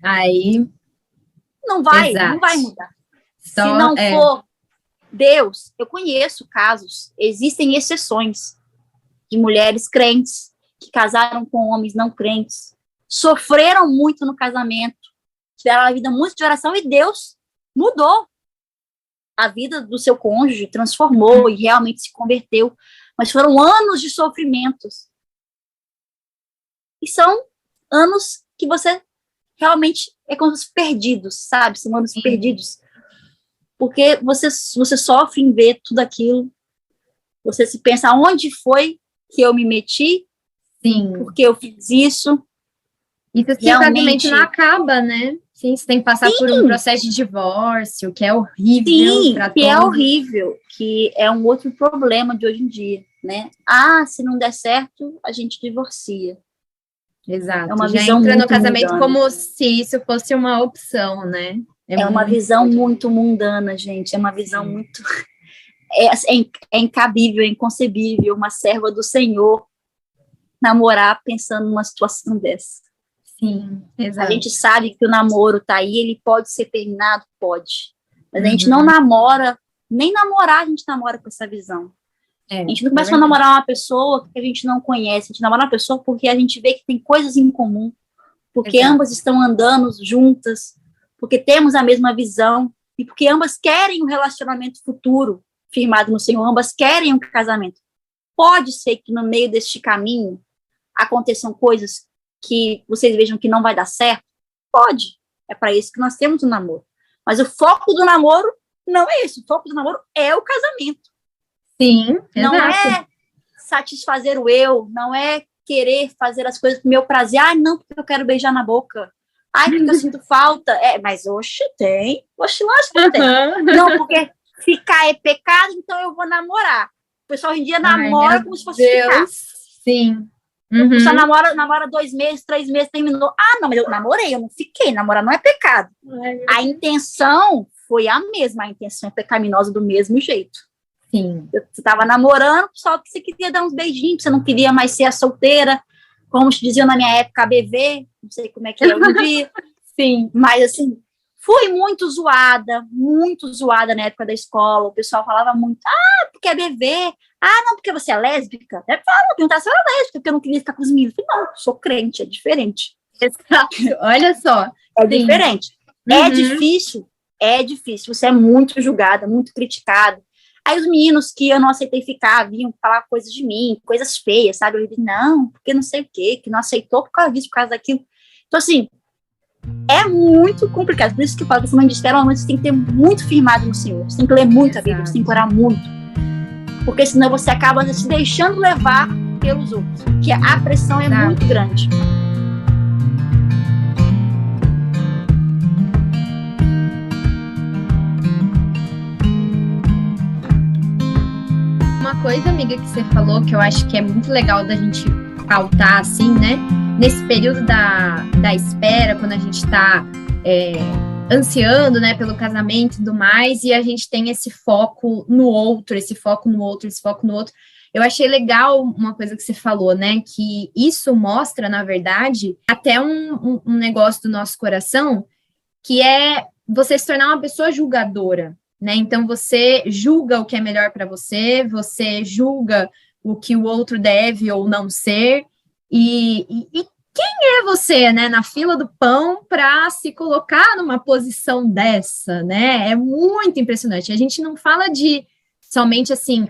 aí não vai mudar. Se não for Deus, eu conheço casos, existem exceções de mulheres crentes que casaram com homens não crentes, sofreram muito no casamento, tiveram uma vida muito de oração e Deus mudou a vida do seu cônjuge, transformou e realmente se converteu. Mas foram anos de sofrimentos. E são anos que você realmente é como os perdidos, sabe? São anos perdidos. Porque você sofre em ver tudo aquilo. Você se pensa, onde foi que eu me meti? Sim. Porque eu fiz isso. Isso simplesmente não acaba, né? Sim, você tem que passar por um processo de divórcio, que é horrível. Sim, que é horrível, que é um outro problema de hoje em dia, né? Se não der certo, a gente divorcia. Exato, é uma já visão entra no muito casamento mundana. Como se isso fosse uma opção, né? É uma visão muito mundana, gente, é uma visão muito... É incabível, é inconcebível uma serva do Senhor namorar pensando numa situação dessa. Sim, exato. A gente sabe que o namoro tá aí, ele pode ser terminado? Pode. Mas a gente não namora, nem namorar a gente namora com essa visão. A gente não começa a namorar uma pessoa que a gente não conhece, a gente namora uma pessoa porque a gente vê que tem coisas em comum, porque ambas estão andando juntas, porque temos a mesma visão, e porque ambas querem um relacionamento futuro firmado no Senhor, ambas querem um casamento. Pode ser que no meio deste caminho aconteçam coisas que vocês vejam que não vai dar certo? Pode. É para isso que nós temos o namoro. Mas o foco do namoro não é esse. O foco do namoro é o casamento. Sim, não é satisfazer o eu, não é querer fazer as coisas pro meu prazer. Não, porque eu quero beijar na boca. Porque eu sinto falta. Mas oxe, tem. Oxe, lógico que tem. Não, porque ficar é pecado, então eu vou namorar. O pessoal hoje em dia namora como se fosse ficar. Sim. O pessoal namora 2 meses, 3 meses, terminou. Não, mas eu namorei, eu não fiquei. Namorar não é pecado. A intenção foi a mesma. A intenção é pecaminosa do mesmo jeito. Sim. Você estava namorando só que você queria dar uns beijinhos, você não queria mais ser a solteira, como te diziam na minha época, a BV, não sei como é que é hoje em dia. Sim. Mas, assim, fui muito zoada na época da escola. O pessoal falava muito, porque é BV. Não, porque você é lésbica. Perguntar se eu era lésbica, porque eu não queria ficar com os meninos. Eu falei, não, sou crente, é diferente. Exato, olha só. É diferente. É difícil. Você é muito julgada, muito criticada. Aí os meninos que eu não aceitei ficar, vinham falar coisas de mim, coisas feias, sabe? Eu disse, não, porque não sei o quê, que não aceitou por causa disso, por causa daquilo. Então, assim, é muito complicado. Por isso que eu falo que esse ministério, você tem que ter muito firmado no Senhor. Você tem que ler muito a Bíblia, você tem que orar muito. Porque senão você acaba se deixando levar pelos outros. Porque a pressão é muito grande. Uma coisa, amiga, que você falou, que eu acho que é muito legal da gente pautar, assim, né? Nesse período da espera, quando a gente tá ansiando, né, pelo casamento e tudo mais, e a gente tem esse foco no outro, esse foco no outro. Eu achei legal uma coisa que você falou, né, que isso mostra, na verdade, até um negócio do nosso coração, que é você se tornar uma pessoa julgadora, né? Então, você julga o que é melhor para você, você julga o que o outro deve ou não ser, e quem é você, né, na fila do pão para se colocar numa posição dessa, né? É muito impressionante. A gente não fala de somente assim,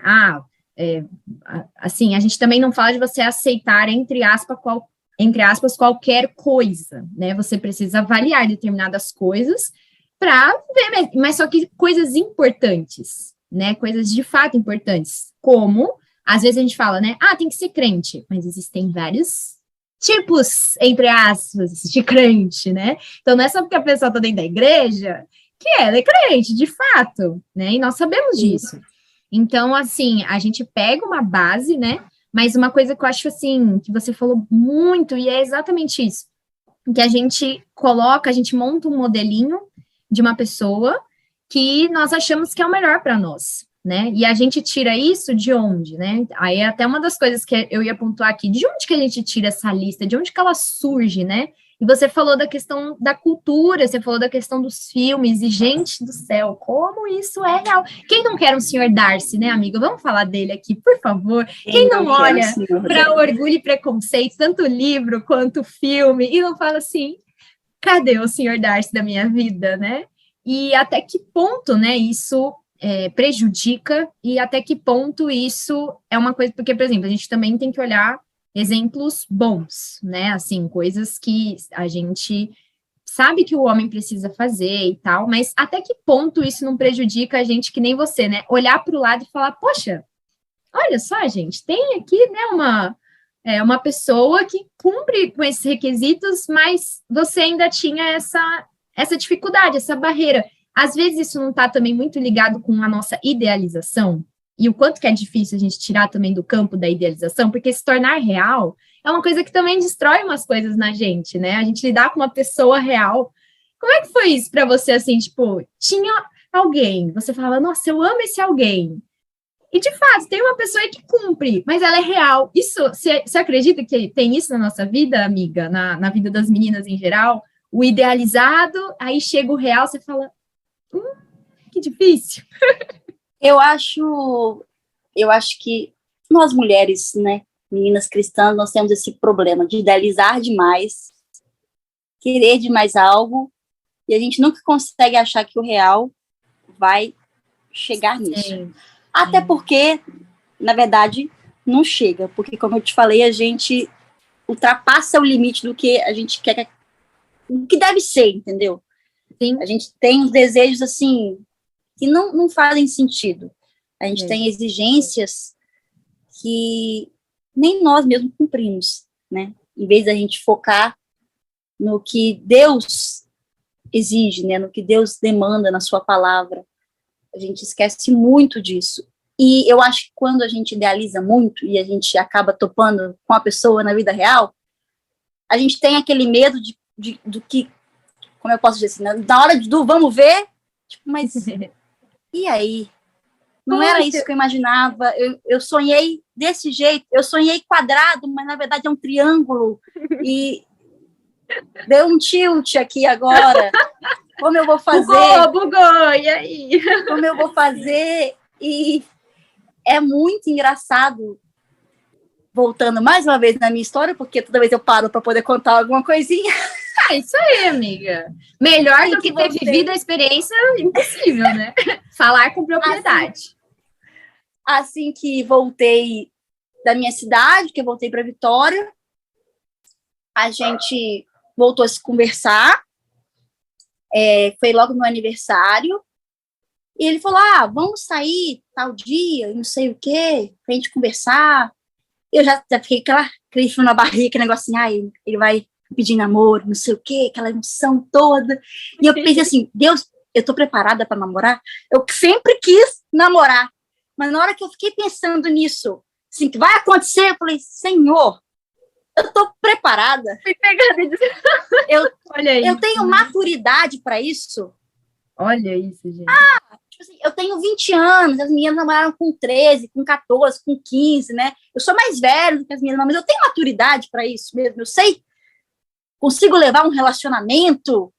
assim, a gente também não fala de você aceitar, entre aspas, qualquer coisa, né? Você precisa avaliar determinadas coisas para ver, mas só que coisas importantes, né? Coisas de fato importantes, como, às vezes a gente fala, né? Tem que ser crente, mas existem vários tipos, entre aspas, de crente, né? Então, não é só porque a pessoa está dentro da igreja que ela é crente, de fato, né? E nós sabemos disso. Então, assim, a gente pega uma base, né? Mas uma coisa que eu acho, assim, que você falou muito, e é exatamente isso, que a gente monta um modelinho de uma pessoa que nós achamos que é o melhor para nós, né? E a gente tira isso de onde, né? Aí é até uma das coisas que eu ia pontuar aqui, de onde que a gente tira essa lista, de onde que ela surge, né? E você falou da questão da cultura, você falou da questão dos filmes, e gente do céu, como isso é real. Quem não quer um senhor Darcy, né, amiga? Vamos falar dele aqui, por favor. Quem não olha para Orgulho e Preconceito, tanto livro quanto filme, e não fala assim, cadê o senhor Darcy da minha vida, né? E até que ponto, né, isso prejudica e até que ponto isso é uma coisa, porque, por exemplo, a gente também tem que olhar exemplos bons, né, assim, coisas que a gente sabe que o homem precisa fazer e tal, mas até que ponto isso não prejudica a gente, que nem você, né, olhar para o lado e falar, poxa, olha só, gente, tem aqui, né, uma pessoa que cumpre com esses requisitos, mas você ainda tinha essa dificuldade, essa barreira. Às vezes isso não está também muito ligado com a nossa idealização, e o quanto que é difícil a gente tirar também do campo da idealização, porque se tornar real é uma coisa que também destrói umas coisas na gente, né? A gente lidar com uma pessoa real. Como é que foi isso para você, assim, tipo, tinha alguém, você falava, nossa, eu amo esse alguém, e, de fato, tem uma pessoa aí que cumpre, mas ela é real. Isso, você acredita que tem isso na nossa vida, amiga? Na vida das meninas em geral? O idealizado, aí chega o real, você fala, que difícil. Eu acho que nós mulheres, né, meninas cristãs, nós temos esse problema de idealizar demais, querer demais algo, e a gente nunca consegue achar que o real vai chegar nisso. Sim. Até porque, na verdade, não chega, porque, como eu te falei, a gente ultrapassa o limite do que a gente quer, o que deve ser, entendeu? Sim. A gente tem uns desejos, assim, que não fazem sentido. A gente tem exigências que nem nós mesmos cumprimos, né? Em vez da gente focar no que Deus exige, né? No que Deus demanda na sua palavra, a gente esquece muito disso. E eu acho que quando a gente idealiza muito e a gente acaba topando com a pessoa na vida real, a gente tem aquele medo do que, como eu posso dizer assim, na hora do vamos ver, tipo, mas e aí? Não era isso que eu imaginava, eu sonhei desse jeito, eu sonhei quadrado, mas na verdade é um triângulo, e deu um tilt aqui agora, como eu vou fazer? Bugou, e aí? Como eu vou fazer? E é muito engraçado, voltando mais uma vez na minha história, porque toda vez eu paro para poder contar alguma coisinha. Isso aí, amiga. Melhor do que ter vivido a experiência, impossível, né? Falar com propriedade. Assim que voltei da minha cidade, que eu voltei para Vitória, a gente voltou a se conversar, foi logo no aniversário, e ele falou, vamos sair tal dia, não sei o quê, pra gente conversar. Eu já fiquei aquele frio na barriga, aquele negócio assim, ele vai pedir namoro, não sei o quê, aquela emoção toda. E eu pensei assim, Deus, eu tô preparada para namorar? Eu sempre quis namorar, mas na hora que eu fiquei pensando nisso, assim, que vai acontecer, eu falei, Senhor, eu tô preparada. Fui pegada eu tenho maturidade para isso. Olha isso, gente. Tipo assim, eu tenho 20 anos, as meninas namoraram com 13, com 14, com 15, né? Eu sou mais velha do que as meninas, mas eu tenho maturidade para isso mesmo. Eu sei, consigo levar um relacionamento.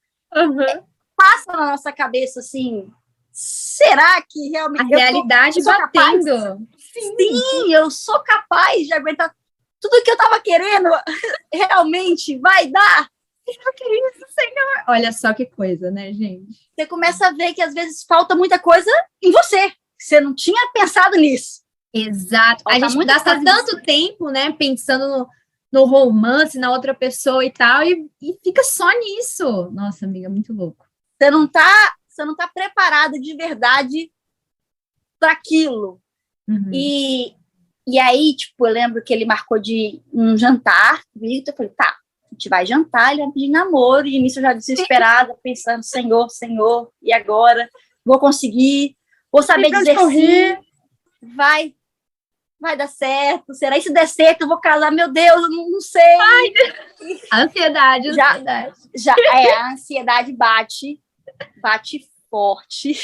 Passa na nossa cabeça assim, será que realmente... A realidade batendo. Sim, eu sou capaz de aguentar tudo que eu estava querendo, realmente vai dar. Senhor. Olha só que coisa, né, gente? Você começa a ver que às vezes falta muita coisa em você. Você não tinha pensado nisso. Exato. Falta a gente gasta tanto tempo, né, pensando no romance, na outra pessoa e tal, e fica só nisso. Nossa, amiga, muito louco. Você não tá preparada de verdade para aquilo. E aí, tipo, eu lembro que ele marcou de um jantar comigo, eu falei, tá, a gente vai jantar, ele vai pedir namoro, e nisso eu já desesperada, pensando, Senhor, e agora? Vou conseguir? Vou saber dizer sim? Vai dar certo? Será que se der certo eu vou casar? Meu Deus, eu não sei. Ansiedade. A ansiedade bate forte.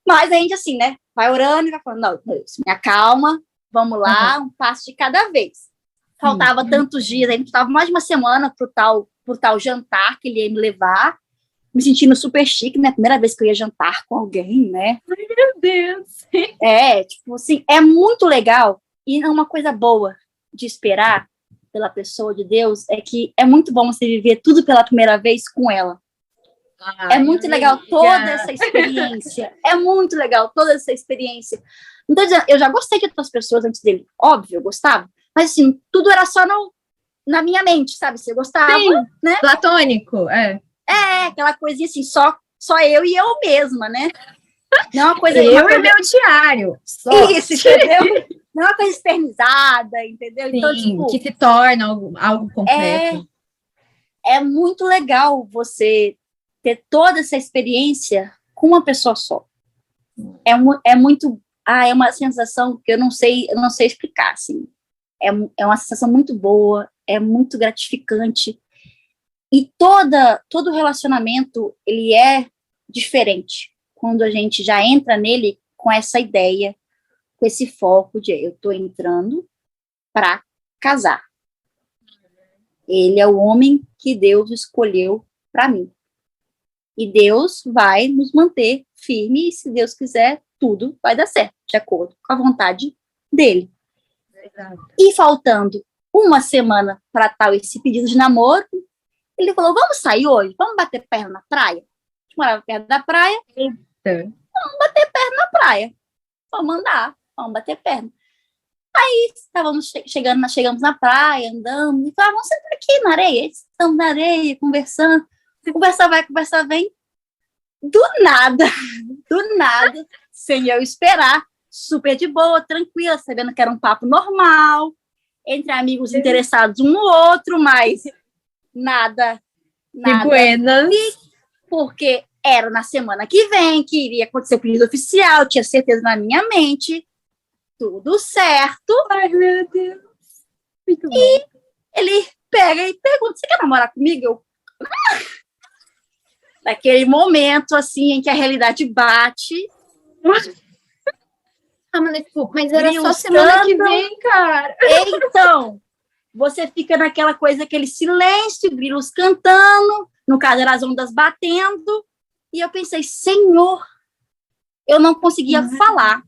Mas a gente, assim, vai orando e vai falando, não, Deus, me acalma, vamos lá, um passo de cada vez. faltava tantos dias, aí faltava mais de uma semana pro tal jantar que ele ia me levar, me sentindo super chique, né? Primeira vez que eu ia jantar com alguém, né? Ai, meu Deus! Tipo assim, é muito legal, e é uma coisa boa de esperar pela pessoa de Deus, é que é muito bom você viver tudo pela primeira vez com ela. Ai, é muito legal toda essa experiência. É muito legal toda essa experiência. Não tô dizendo, eu já gostei de outras pessoas antes dele. Óbvio, eu gostava. Mas, assim, tudo era só na minha mente, sabe? Se eu gostava, sim, né? Platônico, aquela coisinha assim, só eu e eu mesma, né? Não é uma coisa... Eu e meu diário. Só. Isso, entendeu? Não é uma coisa externizada, entendeu? Sim, então, tipo... que se torna algo concreto. É muito legal você ter toda essa experiência com uma pessoa só. É muito... é uma sensação que eu não sei explicar, assim. É uma sensação muito boa, é muito gratificante. E todo relacionamento, ele é diferente quando a gente já entra nele com essa ideia, com esse foco de eu estou entrando para casar. Ele é o homem que Deus escolheu para mim. E Deus vai nos manter firme, e se Deus quiser, tudo vai dar certo, de acordo com a vontade dele. Exato. E faltando uma semana para tal esse pedido de namoro, ele falou, vamos sair hoje? Vamos bater perna na praia? A gente morava perto da praia. Eita. Vamos bater perna na praia. Vamos andar, vamos bater perna. Aí chegamos na praia, andamos, e falamos, vamos sentar aqui na areia. Estamos na areia, conversando. Conversa vai, conversa vem. Do nada, sem eu esperar, super de boa, tranquila, sabendo que era um papo normal, entre amigos interessados um no outro, mas nada. De buenas. Porque era na semana que vem, que iria acontecer o pedido oficial, tinha certeza na minha mente, tudo certo. Ai, meu Deus. Muito bom. E ele pega e pergunta, você quer namorar comigo? Eu... Naquele momento, assim, em que a realidade bate. Mas era só semana que vem, cara. Então, você fica naquela coisa, aquele silêncio, grilos cantando, no caso, eram as ondas batendo, e eu pensei, Senhor, eu não conseguia falar,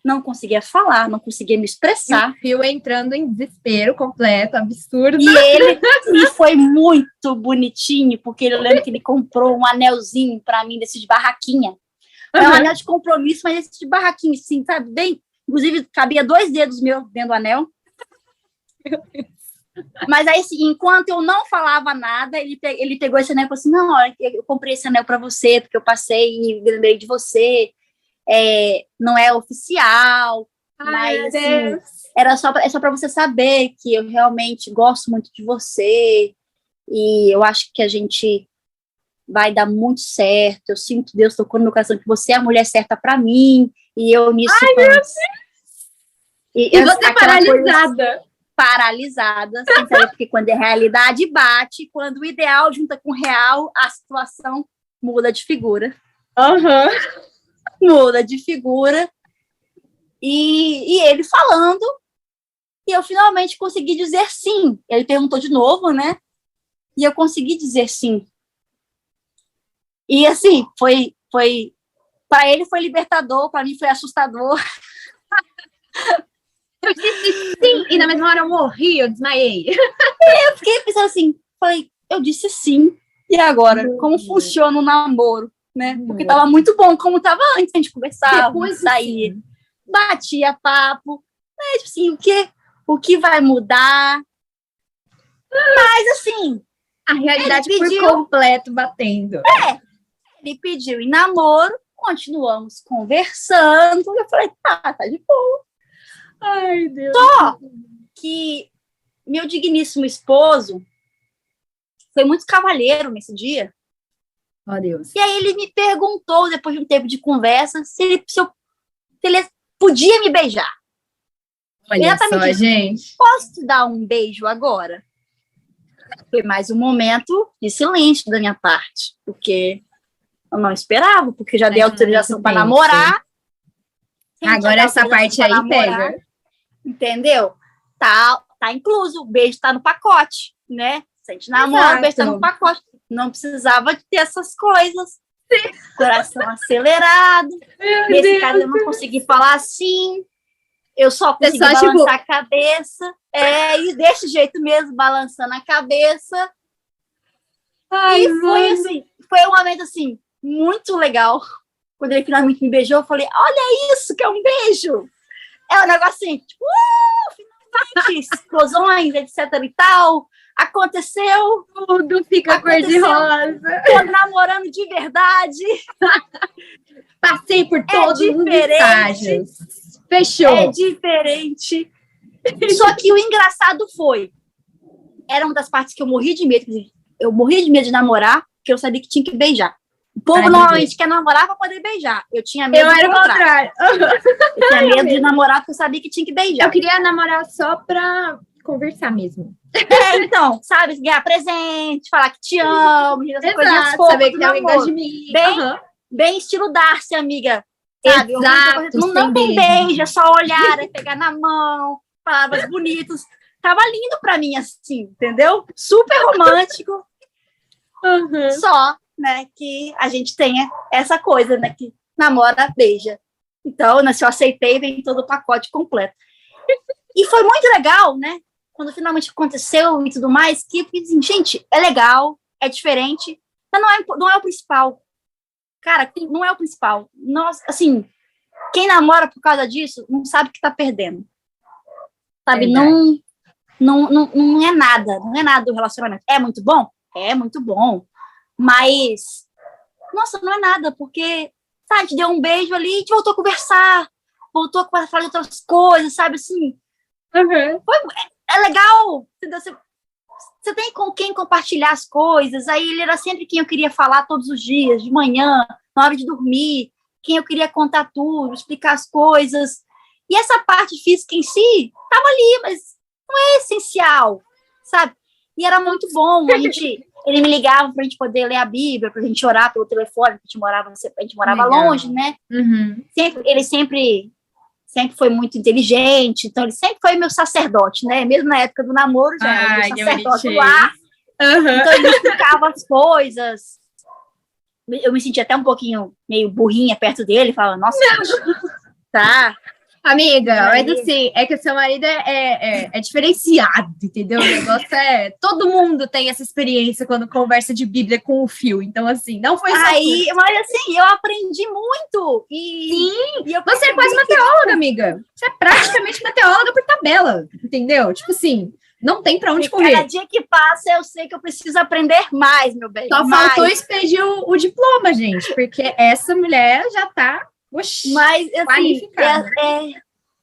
não conseguia me expressar. E o Fio entrando em desespero completo, absurdo. E foi muito bonitinho, porque eu lembro que ele comprou um anelzinho para mim, desse de barraquinha. É um anel de compromisso, mas esse de barraquinha, assim, sabe? Bem, inclusive, cabia 2 dedos meus dentro do anel. Mas aí, assim, enquanto eu não falava nada, ele pegou esse anel e falou assim, não, eu comprei esse anel para você, porque eu passei e lembrei de você. Não é oficial, mas assim, é só para você saber que eu realmente gosto muito de você e eu acho que a gente vai dar muito certo. Eu sinto Deus tocando no meu coração que você é a mulher certa para mim e eu nisso. Ai, meu Deus! E você paralisada, sem saber, porque quando a realidade bate, quando o ideal junta com o real, a situação muda de figura. Muda de figura, e ele falando, e eu finalmente consegui dizer sim. Ele perguntou de novo, né? E eu consegui dizer sim. E assim, foi para ele foi libertador, para mim foi assustador. Eu disse sim, e na mesma hora eu morri, eu desmaiei. Eu fiquei pensando assim, eu disse sim, e agora? Como funciona o namoro? Né? Porque tava muito bom, como tava antes, a gente conversava, saía, batia papo, né? Tipo assim, o que vai mudar? Mas assim, a realidade por completo batendo. Ele pediu em namoro, continuamos conversando, eu falei, tá de boa. Ai, Deus. Só que meu digníssimo esposo foi muito cavalheiro nesse dia. Oh, Deus. E aí ele me perguntou, depois de um tempo de conversa, se ele podia me beijar. Olha só, gente. Posso te dar um beijo agora? Foi mais um momento de silêncio da minha parte, porque eu não esperava, porque já dei autorização para namorar. Agora essa parte aí pega. Entendeu? Tá, tá incluso, o beijo tá no pacote, né? Se a gente namora, o beijo tá no pacote. Não precisava de ter essas coisas. Sim. Coração acelerado. Nesse caso, eu não consegui falar assim. Eu só consegui balançar a cabeça. E desse jeito mesmo, balançando a cabeça. Ai, e foi assim, foi um momento assim, muito legal. Quando ele finalmente me beijou, eu falei, olha isso que é um beijo. É um negócio assim, tipo, finalmente, explosões, etc e tal. Aconteceu. Tudo fica cor-de-rosa. Tô namorando de verdade. Passei por todos os estágios. Fechou. É diferente. Só que o engraçado era uma das partes que eu morri de medo. Eu morri de medo de namorar, porque eu sabia que tinha que beijar. O povo normalmente quer namorar para poder beijar. Eu tinha medo do contrário. Eu tinha medo de namorar porque eu sabia que tinha que beijar. Eu queria namorar só pra conversar mesmo. Então, sabe, ganhar presente, falar que te amo, essas coisinhas fofas, saber que tem alguém gosta de mim. Bem estilo Darcy, amiga. Sabe? Exato. Não tem beijo, é só olhar, é pegar na mão, palavras bonitas. Tava lindo pra mim, assim, entendeu? Super romântico. Só, né, que a gente tenha essa coisa, né, que namora, beija. Então, né, se eu aceitei, vem todo o pacote completo. E foi muito legal, né, quando finalmente aconteceu e tudo mais, que eu fiz assim, gente, é legal, é diferente, mas não é o principal. Cara, não é o principal. Nossa, assim, quem namora por causa disso não sabe que tá perdendo. Sabe, não é nada do relacionamento. É muito bom? É muito bom. Mas, nossa, não é nada, porque, sabe, a gente deu um beijo ali, a gente voltou a conversar, voltou a falar de outras coisas, sabe, assim. É legal, entendeu? Você tem com quem compartilhar as coisas. Aí ele era sempre quem eu queria falar todos os dias, de manhã, na hora de dormir, quem eu queria contar tudo, explicar as coisas. E essa parte física em si estava ali, mas não é essencial, sabe? E era muito bom. Ele me ligava para a gente poder ler a Bíblia, para a gente orar pelo telefone, porque a gente morava longe, né? Ele sempre foi muito inteligente, então ele sempre foi meu sacerdote, né? Mesmo na época do namoro, já era meu sacerdote lá. Então ele me explicava as coisas. Eu me sentia até um pouquinho meio burrinha perto dele, falava, nossa, tá. Amiga, mas assim, é que o seu marido é diferenciado, entendeu? O negócio todo mundo tem essa experiência quando conversa de Bíblia com o Fio. Então, assim, não foi só. Mas assim, eu aprendi muito. Sim, você é quase uma teóloga, amiga. Você é praticamente uma teóloga por tabela, entendeu? Tipo assim, não tem pra onde correr. Cada dia que passa, eu sei que eu preciso aprender mais, meu bem. Só faltou expedir o diploma, gente, porque essa mulher já tá. Oxi, mas assim,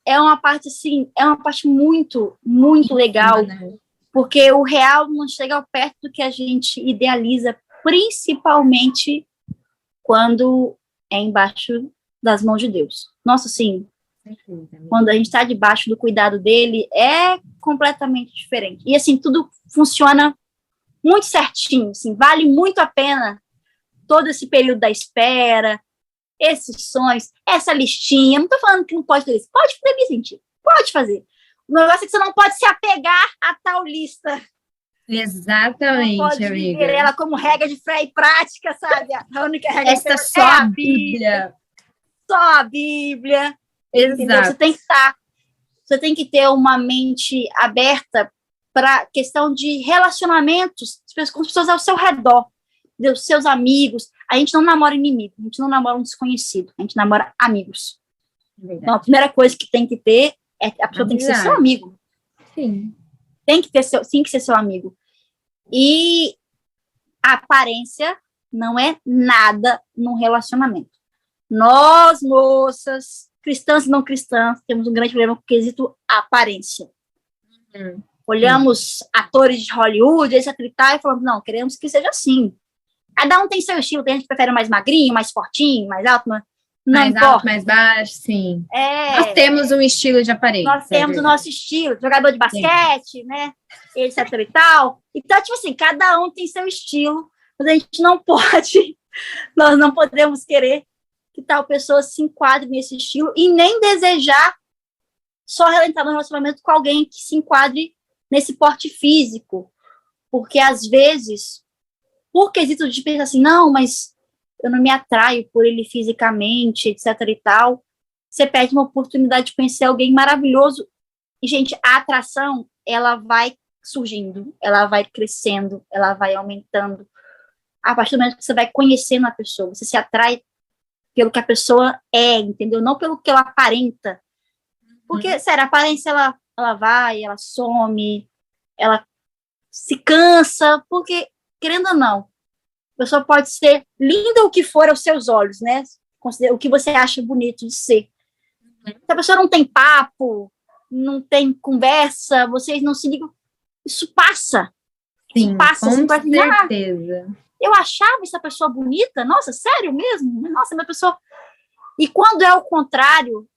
é uma parte assim, é uma parte muito, muito legal, né? Porque o real não chega perto do que a gente idealiza, principalmente quando é embaixo das mãos de Deus. Nossa, assim, quando a gente está debaixo do cuidado dele, é completamente diferente. E assim, tudo funciona muito certinho, assim, vale muito a pena todo esse período da espera, esses sonhos, essa listinha. Não estou falando que não pode fazer isso. Pode fazer, gente. Pode fazer. O negócio é que você não pode se apegar a tal lista. Exatamente, não pode amiga. Viver ela como regra de fé e prática, sabe? A única regra essa de fé é a Bíblia. Só a Bíblia. Exato. Entendeu? Você tem que ter uma mente aberta para questão de relacionamentos com as pessoas ao seu redor, dos seus amigos. A gente não namora inimigo, a gente não namora um desconhecido, a gente namora amigos. Verdade. Então, a primeira coisa que tem que ter é a pessoa tem que ser seu amigo. Sim. Tem que ser seu amigo. E a aparência não é nada num relacionamento. Nós, moças, cristãs e não cristãs, temos um grande problema com o quesito aparência. Olhamos atores de Hollywood, etc e tal, e falamos, não, queremos que seja assim. Cada um tem seu estilo, tem gente que prefere mais magrinho, mais fortinho, mais alto, não mais importa. Alto, mais baixo, sim. Nós temos um estilo de aparência. Nós temos o nosso estilo, jogador de basquete, né, etc e tal. Então, tipo assim, cada um tem seu estilo, mas a gente não pode, nós não podemos querer que tal pessoa se enquadre nesse estilo e nem desejar só entrar no relacionamento com alguém que se enquadre nesse porte físico, porque às vezes, por quesito de pensar assim, não, mas eu não me atraio por ele fisicamente, etc e tal, você perde uma oportunidade de conhecer alguém maravilhoso. E, gente, a atração, ela vai surgindo, ela vai crescendo, ela vai aumentando. A partir do momento que você vai conhecendo a pessoa, você se atrai pelo que a pessoa é, entendeu? Não pelo que ela aparenta. Porque, sério, a aparência, ela vai, ela some, ela se cansa, porque, querendo ou não, a pessoa pode ser linda o que for aos seus olhos, né? O que você acha bonito de ser. Se a pessoa não tem papo, não tem conversa, vocês não se ligam, isso passa. Sim, passa, com assim, certeza. Eu achava essa pessoa bonita, nossa, sério mesmo? Nossa, minha pessoa... E quando é o contrário,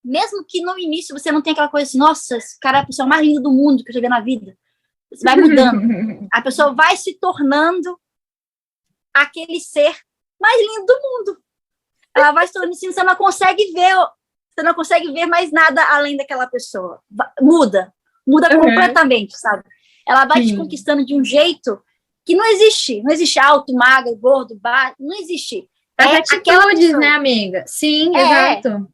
mesmo que no início você não tenha aquela coisa assim, nossa, esse cara é a pessoa mais linda do mundo que eu já vi na vida, você vai mudando. A pessoa vai se tornando aquele ser mais lindo do mundo. Ela vai se tornando assim, você não consegue ver mais nada além daquela pessoa. Muda completamente, sabe? Ela vai te conquistando de um jeito que não existe alto, magro, gordo, baixo, não existe. As atitudes, né, amiga? Sim, exato.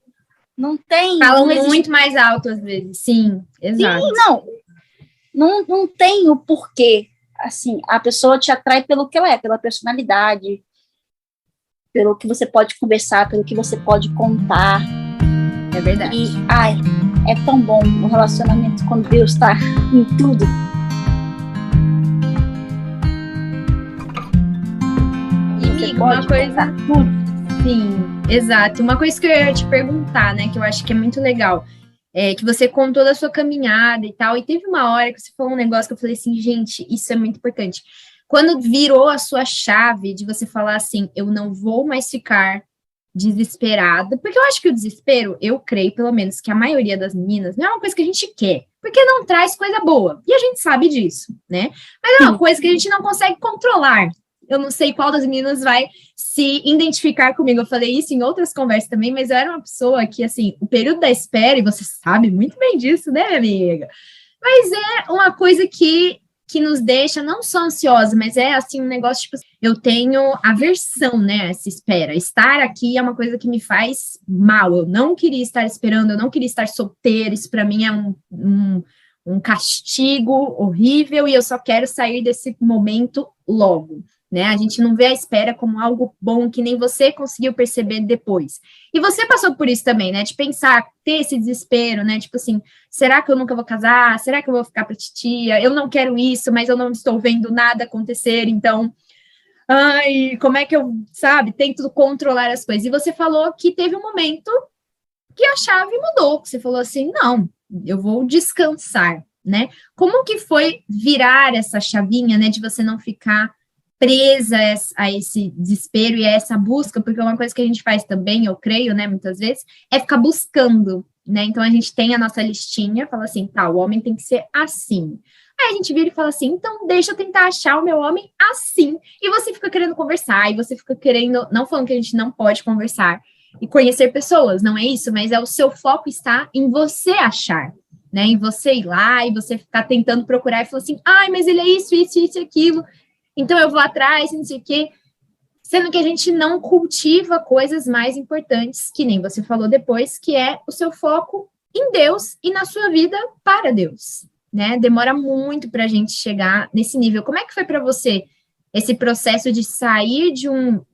Não tem... Falam muito mais alto às vezes, sim, exato. Sim, não tem o porquê. Assim, a pessoa te atrai pelo que ela é, pela personalidade, pelo que você pode conversar, pelo que você pode contar. É verdade. E, é tão bom o relacionamento quando Deus está em tudo. E, uma coisa... Sim, exato. Uma coisa que eu ia te perguntar, né, que eu acho que é muito legal, é que você contou da sua caminhada e tal, e teve uma hora que você falou um negócio que eu falei assim, gente, isso é muito importante. Quando virou a sua chave de você falar assim, eu não vou mais ficar desesperada, porque eu acho que o desespero, eu creio, pelo menos, que a maioria das meninas, não é uma coisa que a gente quer, porque não traz coisa boa, e a gente sabe disso, né? Mas é uma coisa que a gente não consegue controlar. Eu não sei qual das meninas vai se identificar comigo. Eu falei isso em outras conversas também, mas eu era uma pessoa que, assim, o período da espera, e você sabe muito bem disso, né, amiga? Mas é uma coisa que nos deixa não só ansiosa, mas é, assim, um negócio, tipo, eu tenho aversão, né, a essa espera. Estar aqui é uma coisa que me faz mal. Eu não queria estar esperando, eu não queria estar solteira. Isso, para mim, é um castigo horrível e eu só quero sair desse momento logo. Né? A gente não vê a espera como algo bom que nem você conseguiu perceber depois. E você passou por isso também, né? De pensar, ter esse desespero, né? Tipo assim, será que eu nunca vou casar? Será que eu vou ficar pra titia? Eu não quero isso, mas eu não estou vendo nada acontecer, então... Ai, como é que eu, sabe, tento controlar as coisas? E você falou que teve um momento que a chave mudou, que você falou assim, não, eu vou descansar, né? Como que foi virar essa chavinha, né? De você não ficar presa a esse desespero e a essa busca, porque uma coisa que a gente faz também, eu creio, né, muitas vezes, é ficar buscando, né, então a gente tem a nossa listinha, fala assim, tá, o homem tem que ser assim, aí a gente vira e fala assim, então deixa eu tentar achar o meu homem assim, e você fica querendo conversar, e você fica querendo, não falando que a gente não pode conversar e conhecer pessoas, não é isso, mas é o seu foco está em você achar, né, em você ir lá, e você ficar tentando procurar, e falar assim, ai, mas ele é isso, isso, isso, aquilo, então eu vou atrás, não sei o quê, sendo que a gente não cultiva coisas mais importantes, que nem você falou depois, que é o seu foco em Deus e na sua vida para Deus, né? Demora muito para a gente chegar nesse nível. Como é que foi para você esse processo de sair de um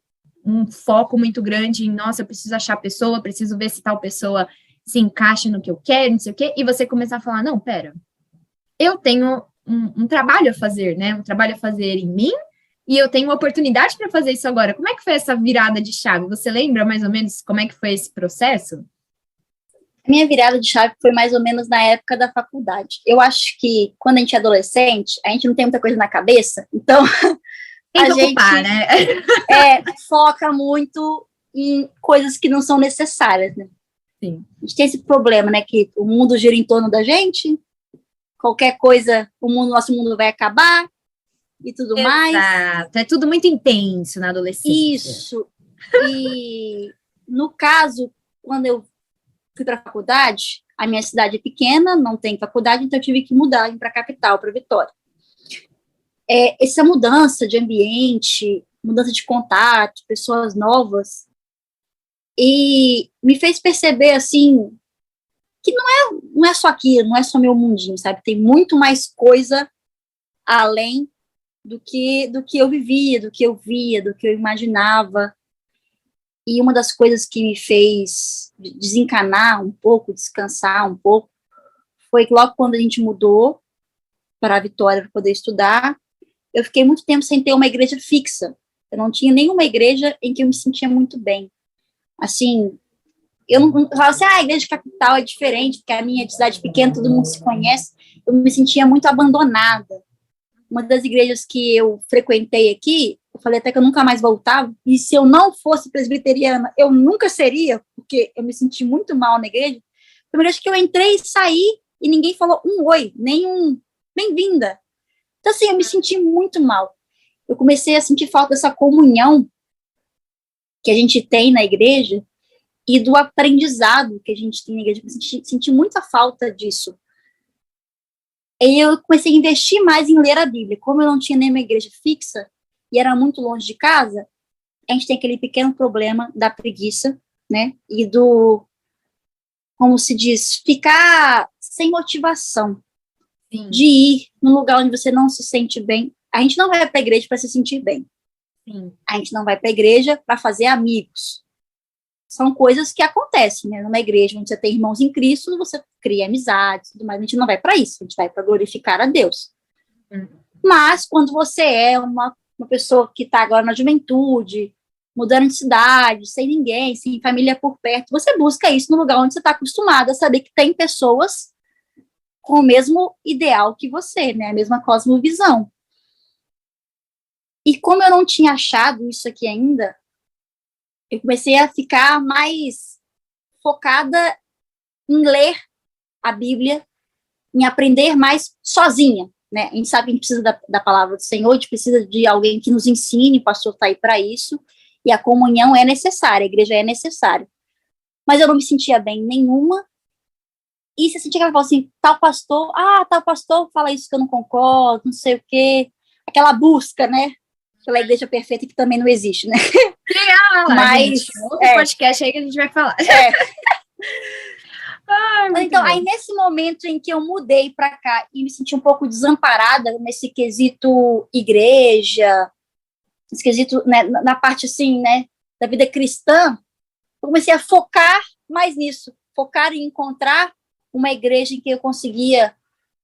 foco muito grande em, nossa, eu preciso achar a pessoa, preciso ver se tal pessoa se encaixa no que eu quero, não sei o quê, e você começar a falar, não, pera, eu tenho um trabalho a fazer, né? Um trabalho a fazer em mim, e eu tenho uma oportunidade para fazer isso agora. Como é que foi essa virada de chave? Você lembra mais ou menos como é que foi esse processo? A minha virada de chave foi mais ou menos na época da faculdade. Eu acho que quando a gente é adolescente, a gente não tem muita coisa na cabeça, então tem que ocupar, né? Foca muito em coisas que não são necessárias, né? Sim. A gente tem esse problema, né? Que o mundo gira em torno da gente, qualquer coisa, nosso mundo vai acabar e tudo mais. Exato, é tudo muito intenso na adolescência. Isso. E, no caso, quando eu fui para a faculdade, A minha cidade é pequena, não tem faculdade, então eu tive que mudar para a capital, para Vitória. Essa mudança de ambiente, mudança de contato, pessoas novas, e me fez perceber, assim, que não é só aquilo, não é só meu mundinho, sabe? Tem muito mais coisa além do que eu vivia, do que eu via, do que eu imaginava. E uma das coisas que me fez desencanar um pouco, descansar um pouco, foi que logo quando a gente mudou para a Vitória para poder estudar, eu fiquei muito tempo sem ter uma igreja fixa. Eu não tinha nenhuma igreja em que eu me sentia muito bem. Assim, eu não falava assim, a igreja de capital é diferente, porque a minha cidade pequena, todo mundo se conhece. Eu me sentia muito abandonada. Uma das igrejas que eu frequentei aqui, eu falei até que eu nunca mais voltava, e se eu não fosse presbiteriana, eu nunca seria, porque eu me senti muito mal na igreja. Foi uma igreja que eu entrei e saí, e ninguém falou um oi, nem um bem-vinda. Então, assim, eu me senti muito mal. Eu comecei a sentir falta dessa comunhão que a gente tem na igreja e do aprendizado que a gente tem na igreja. Eu senti muita falta disso. E eu comecei a investir mais em ler a Bíblia. Como eu não tinha nenhuma igreja fixa e era muito longe de casa, a gente tem aquele pequeno problema da preguiça, né? E do, como se diz, ficar sem motivação. Sim. De ir num lugar onde você não se sente bem. A gente não vai para a igreja para se sentir bem. Sim. A gente não vai para a igreja para fazer amigos. São coisas que acontecem, né? Numa igreja onde você tem irmãos em Cristo, você cria amizades, tudo mais. A gente não vai para isso, a gente vai para glorificar a Deus. Mas quando você é uma pessoa que está agora na juventude, mudando de cidade, sem ninguém, sem família por perto, você busca isso no lugar onde você está acostumado a saber que tem pessoas com o mesmo ideal que você, né? A mesma cosmovisão. E como eu não tinha achado isso aqui ainda, eu comecei a ficar mais focada em ler a Bíblia, em aprender mais sozinha, né? A gente sabe que a gente precisa da palavra do Senhor, a gente precisa de alguém que nos ensine, o pastor está aí para isso, e a comunhão é necessária, a igreja é necessária. Mas eu não me sentia bem nenhuma, e você sentia que ela falava assim, tal pastor fala isso que eu não concordo, não sei o quê, aquela busca, né? Pela igreja perfeita que também não existe, né? Mas outro podcast aí que a gente vai falar. Então, aí nesse momento em que eu mudei para cá e me senti um pouco desamparada nesse quesito igreja, nesse quesito, né, na parte assim, né, da vida cristã, eu comecei a focar mais nisso, focar em encontrar uma igreja em que eu conseguia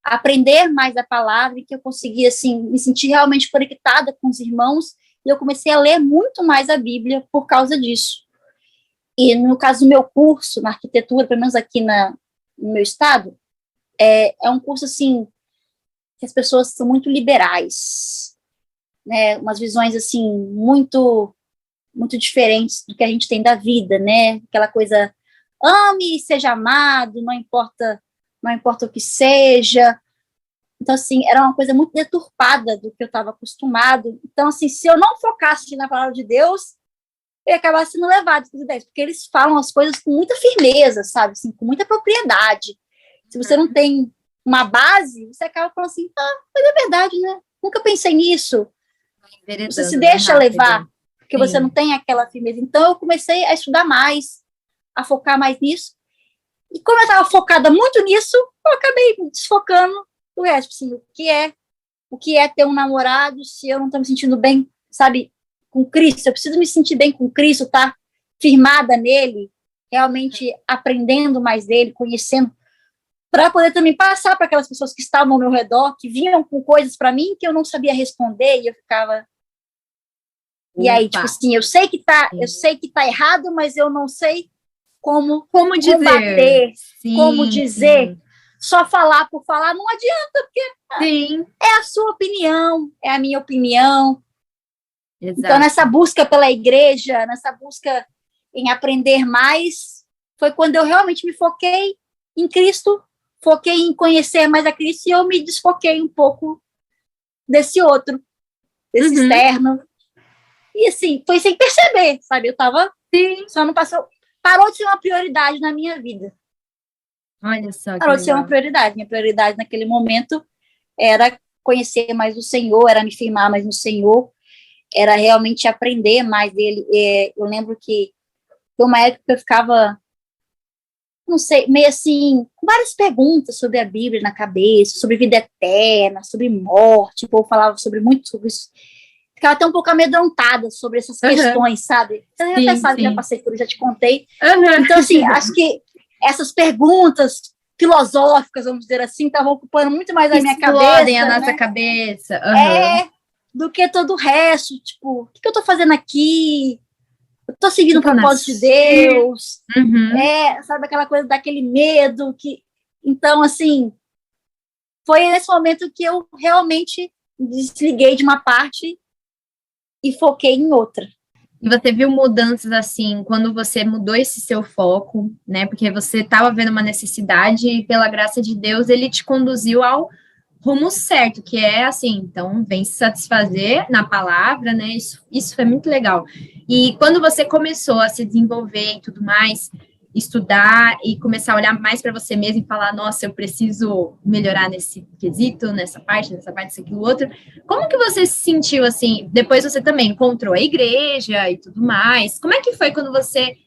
aprender mais da palavra, em que eu conseguia assim me sentir realmente conectada com os irmãos, e eu comecei a ler muito mais a Bíblia por causa disso. E no caso do meu curso, na arquitetura, pelo menos aqui no meu estado, é um curso assim que as pessoas são muito liberais, né? Umas visões assim muito diferentes do que a gente tem da vida, né? Aquela coisa, ame e seja amado, não importa o que seja. Então, assim, era uma coisa muito deturpada do que eu estava acostumado. Então, assim, se eu não focasse na palavra de Deus, eu ia acabar sendo levado pelas ideias, porque eles falam as coisas com muita firmeza, sabe? Assim, com muita propriedade. Se você não tem uma base, você acaba falando assim, mas é verdade, né? Nunca pensei nisso. Você se deixa levar, porque você não tem aquela firmeza. Então, eu comecei a estudar mais, a focar mais nisso. E como eu estava focada muito nisso, eu acabei me desfocando do resto. Assim, o que é ter um namorado se eu não estou me sentindo bem, sabe, com Cristo? Eu preciso me sentir bem com Cristo, tá firmada nele, realmente aprendendo mais dele, conhecendo, para poder também passar para aquelas pessoas que estavam ao meu redor, que vinham com coisas para mim que eu não sabia responder, e eu ficava... E aí, tipo assim, eu sei que tá errado, mas eu não sei como combater, como dizer. Sim. Só falar por falar não adianta, porque é a sua opinião, é a minha opinião. Exato. Então, nessa busca pela igreja, nessa busca em aprender mais, foi quando eu realmente me foquei em Cristo, foquei em conhecer mais a Cristo, e eu me desfoquei um pouco desse outro, desse externo. E assim, foi sem perceber, sabe? Eu tava, só não parou de ser uma prioridade na minha vida. Olha só que Parou de ser uma legal. prioridade. Minha prioridade naquele momento era conhecer mais o Senhor, era me firmar mais no Senhor, era realmente aprender mais dele. Eu lembro que foi uma época que eu ficava, não sei, meio assim, com várias perguntas sobre a Bíblia na cabeça, sobre vida eterna, sobre morte, o povo falava sobre muito sobre isso. Ficava até um pouco amedrontada sobre essas Uhum. questões, sabe? Você já Sim, sabe que já sim. passei por isso, já te contei. Então, assim, Uhum. acho que essas perguntas filosóficas, vamos dizer assim, estavam ocupando muito mais a minha Explodem a cabeça, nossa né? cabeça. Uhum. Do que todo o resto. Tipo, o que eu tô fazendo aqui? Eu tô seguindo Que o que eu propósito de nasci? Deus. Uhum. Sabe aquela coisa daquele medo que. Então, assim, foi nesse momento que eu realmente desliguei de uma parte e foquei em outra. E você viu mudanças assim, quando você mudou esse seu foco, né? Porque você estava vendo uma necessidade e, pela graça de Deus, ele te conduziu ao rumo certo, que é assim, então, vem se satisfazer na palavra, né? Isso foi muito legal. E quando você começou a se desenvolver e tudo mais, estudar e começar a olhar mais para você mesmo e falar, nossa, eu preciso melhorar nesse quesito, nessa parte, isso, aquilo, outro. Como que você se sentiu assim? Depois você também encontrou a igreja e tudo mais. Como é que foi quando você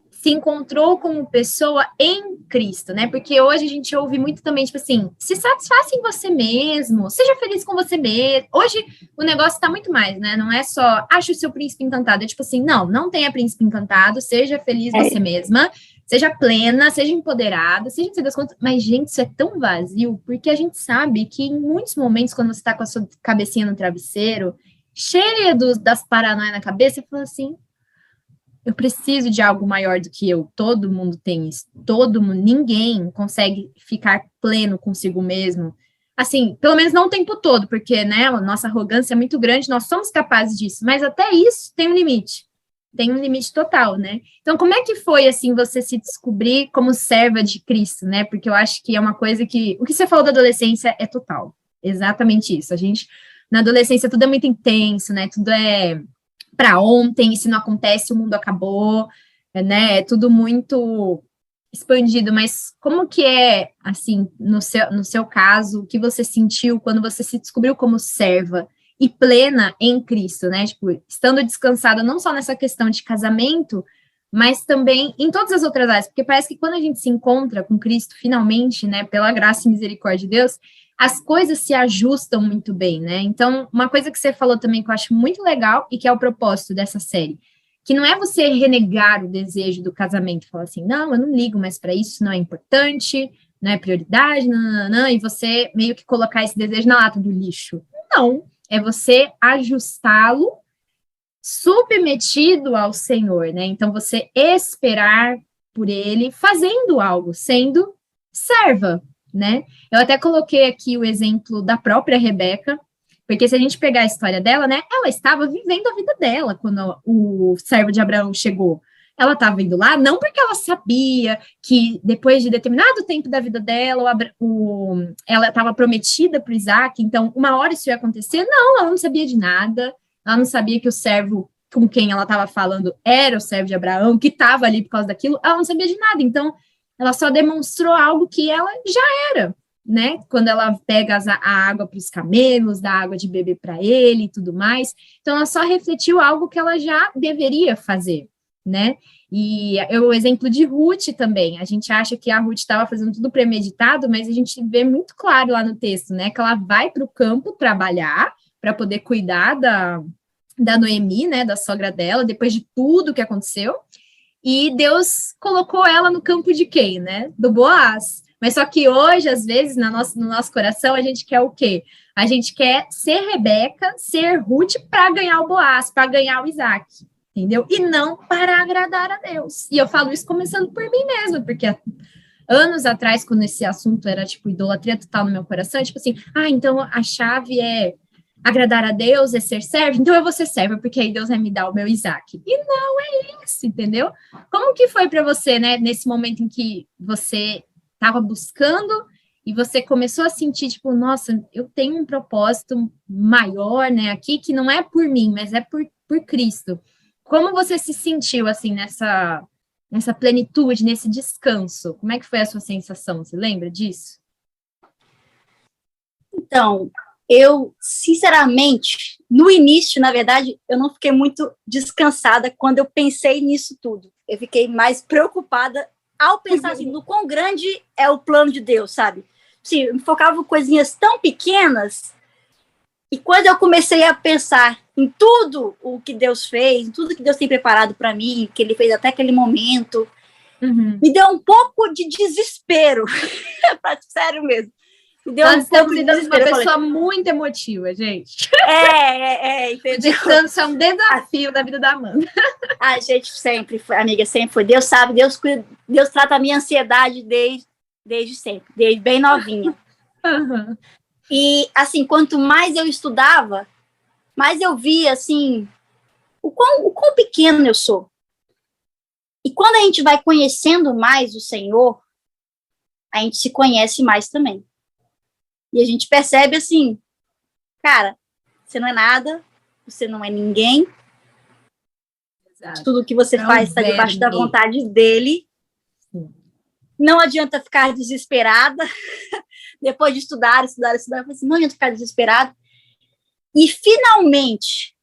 se encontrou como pessoa em Cristo, né? Porque hoje a gente ouve muito também, tipo assim, se satisfaça em você mesmo, seja feliz com você mesmo. Hoje o negócio tá muito mais, né? Não é só ache o seu príncipe encantado, é tipo assim, não tenha príncipe encantado, seja feliz você É, mesma, seja plena, seja empoderada, seja não sei das contas. Mas, gente, isso é tão vazio, porque a gente sabe que em muitos momentos, quando você tá com a sua cabecinha no travesseiro, cheia das paranoias na cabeça, você fala assim, eu preciso de algo maior do que eu. Todo mundo tem isso. Todo mundo, ninguém consegue ficar pleno consigo mesmo. Assim, pelo menos não o tempo todo, porque, né, a nossa arrogância é muito grande, nós somos capazes disso, mas até isso tem um limite. Tem um limite total, né? Então, como é que foi, assim, você se descobrir como serva de Cristo, né? Porque eu acho que é uma coisa que... O que você falou da adolescência é total. Exatamente isso. A gente, na adolescência, tudo é muito intenso, né? Tudo é para ontem, e se não acontece, o mundo acabou, né? É tudo muito expandido, mas como que é, assim, no seu caso, o que você sentiu quando você se descobriu como serva e plena em Cristo, né? Tipo, estando descansada não só nessa questão de casamento, mas também em todas as outras áreas, porque parece que quando a gente se encontra com Cristo, finalmente, né, pela graça e misericórdia de Deus, as coisas se ajustam muito bem, né? Então, uma coisa que você falou também que eu acho muito legal e que é o propósito dessa série, que não é você renegar o desejo do casamento, falar assim, não, eu não ligo mais para isso, não é importante, não é prioridade, não, e você meio que colocar esse desejo na lata do lixo. Não, é você ajustá-lo submetido ao Senhor, né? Então, você esperar por ele, fazendo algo, sendo serva, né? Eu até coloquei aqui o exemplo da própria Rebeca, porque se a gente pegar a história dela, né? Ela estava vivendo a vida dela quando o servo de Abraão chegou. Ela estava indo lá, não porque ela sabia que depois de determinado tempo da vida dela, ela estava prometida para Isaac, então uma hora isso ia acontecer. Não, ela não sabia de nada. Ela não sabia que o servo com quem ela estava falando era o servo de Abraão, que estava ali por causa daquilo. Ela não sabia de nada. Então, ela só demonstrou algo que ela já era, né? Quando ela pega a água para os camelos, dá água de beber para ele e tudo mais. Então, ela só refletiu algo que ela já deveria fazer, né? E o exemplo de Ruth também. A gente acha que a Ruth estava fazendo tudo premeditado, mas a gente vê muito claro lá no texto, né? Que ela vai para o campo trabalhar para poder cuidar da Noemi, né, da sogra dela, depois de tudo que aconteceu. E Deus colocou ela no campo de quem, né? Do Boaz. Mas só que hoje, às vezes, no nosso coração, a gente quer o quê? A gente quer ser Rebeca, ser Ruth para ganhar o Boaz, para ganhar o Isaac, entendeu? E não para agradar a Deus. E eu falo isso começando por mim mesma, porque anos atrás, quando esse assunto era, tipo, idolatria total no meu coração, é tipo assim, então a chave é agradar a Deus, é ser servo, então eu vou ser serva, porque aí Deus vai me dar o meu Isaac. E não é isso, entendeu? Como que foi para você, né, nesse momento em que você estava buscando e você começou a sentir, tipo, nossa, eu tenho um propósito maior, né, aqui, que não é por mim, mas é por Cristo. Como você se sentiu, assim, nessa plenitude, nesse descanso? Como é que foi a sua sensação? Você lembra disso? Então, eu, sinceramente, no início, na verdade, eu não fiquei muito descansada quando eu pensei nisso tudo. Eu fiquei mais preocupada ao pensar assim, no quão grande é o plano de Deus, sabe? Sim, eu me focava em coisinhas tão pequenas, e quando eu comecei a pensar em tudo o que Deus fez, em tudo que Deus tem preparado para mim, que Ele fez até aquele momento, me deu um pouco de desespero, sério mesmo. Me deu Nós um estamos pouco de lidando com uma desespero. pessoa muito emotiva, gente. O Entendeu? descanso é um desafio da vida da Amanda. A gente sempre foi, amiga, sempre foi. Deus sabe, Deus cuida, Deus trata a minha ansiedade desde sempre, desde bem novinha. Uhum. E, assim, quanto mais eu estudava, mais eu via, assim, o quão pequeno eu sou. E quando a gente vai conhecendo mais o Senhor, a gente se conhece mais também. E a gente percebe, assim, cara, você não é nada, você não é ninguém, Exato. tudo que você faz está debaixo da vontade dele. Sim. Não adianta ficar desesperada. Depois de estudar, eu falei assim, não adianta ficar desesperada. E, finalmente,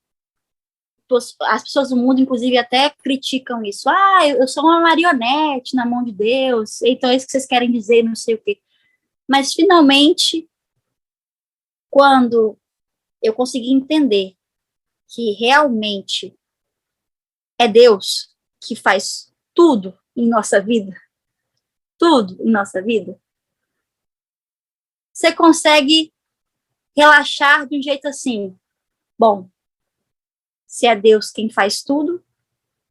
as pessoas do mundo, inclusive, até criticam isso. Eu sou uma marionete na mão de Deus, então é isso que vocês querem dizer, não sei o quê. Mas, finalmente, quando eu consegui entender que realmente é Deus que faz tudo em nossa vida, você consegue relaxar de um jeito assim, bom, se é Deus quem faz tudo,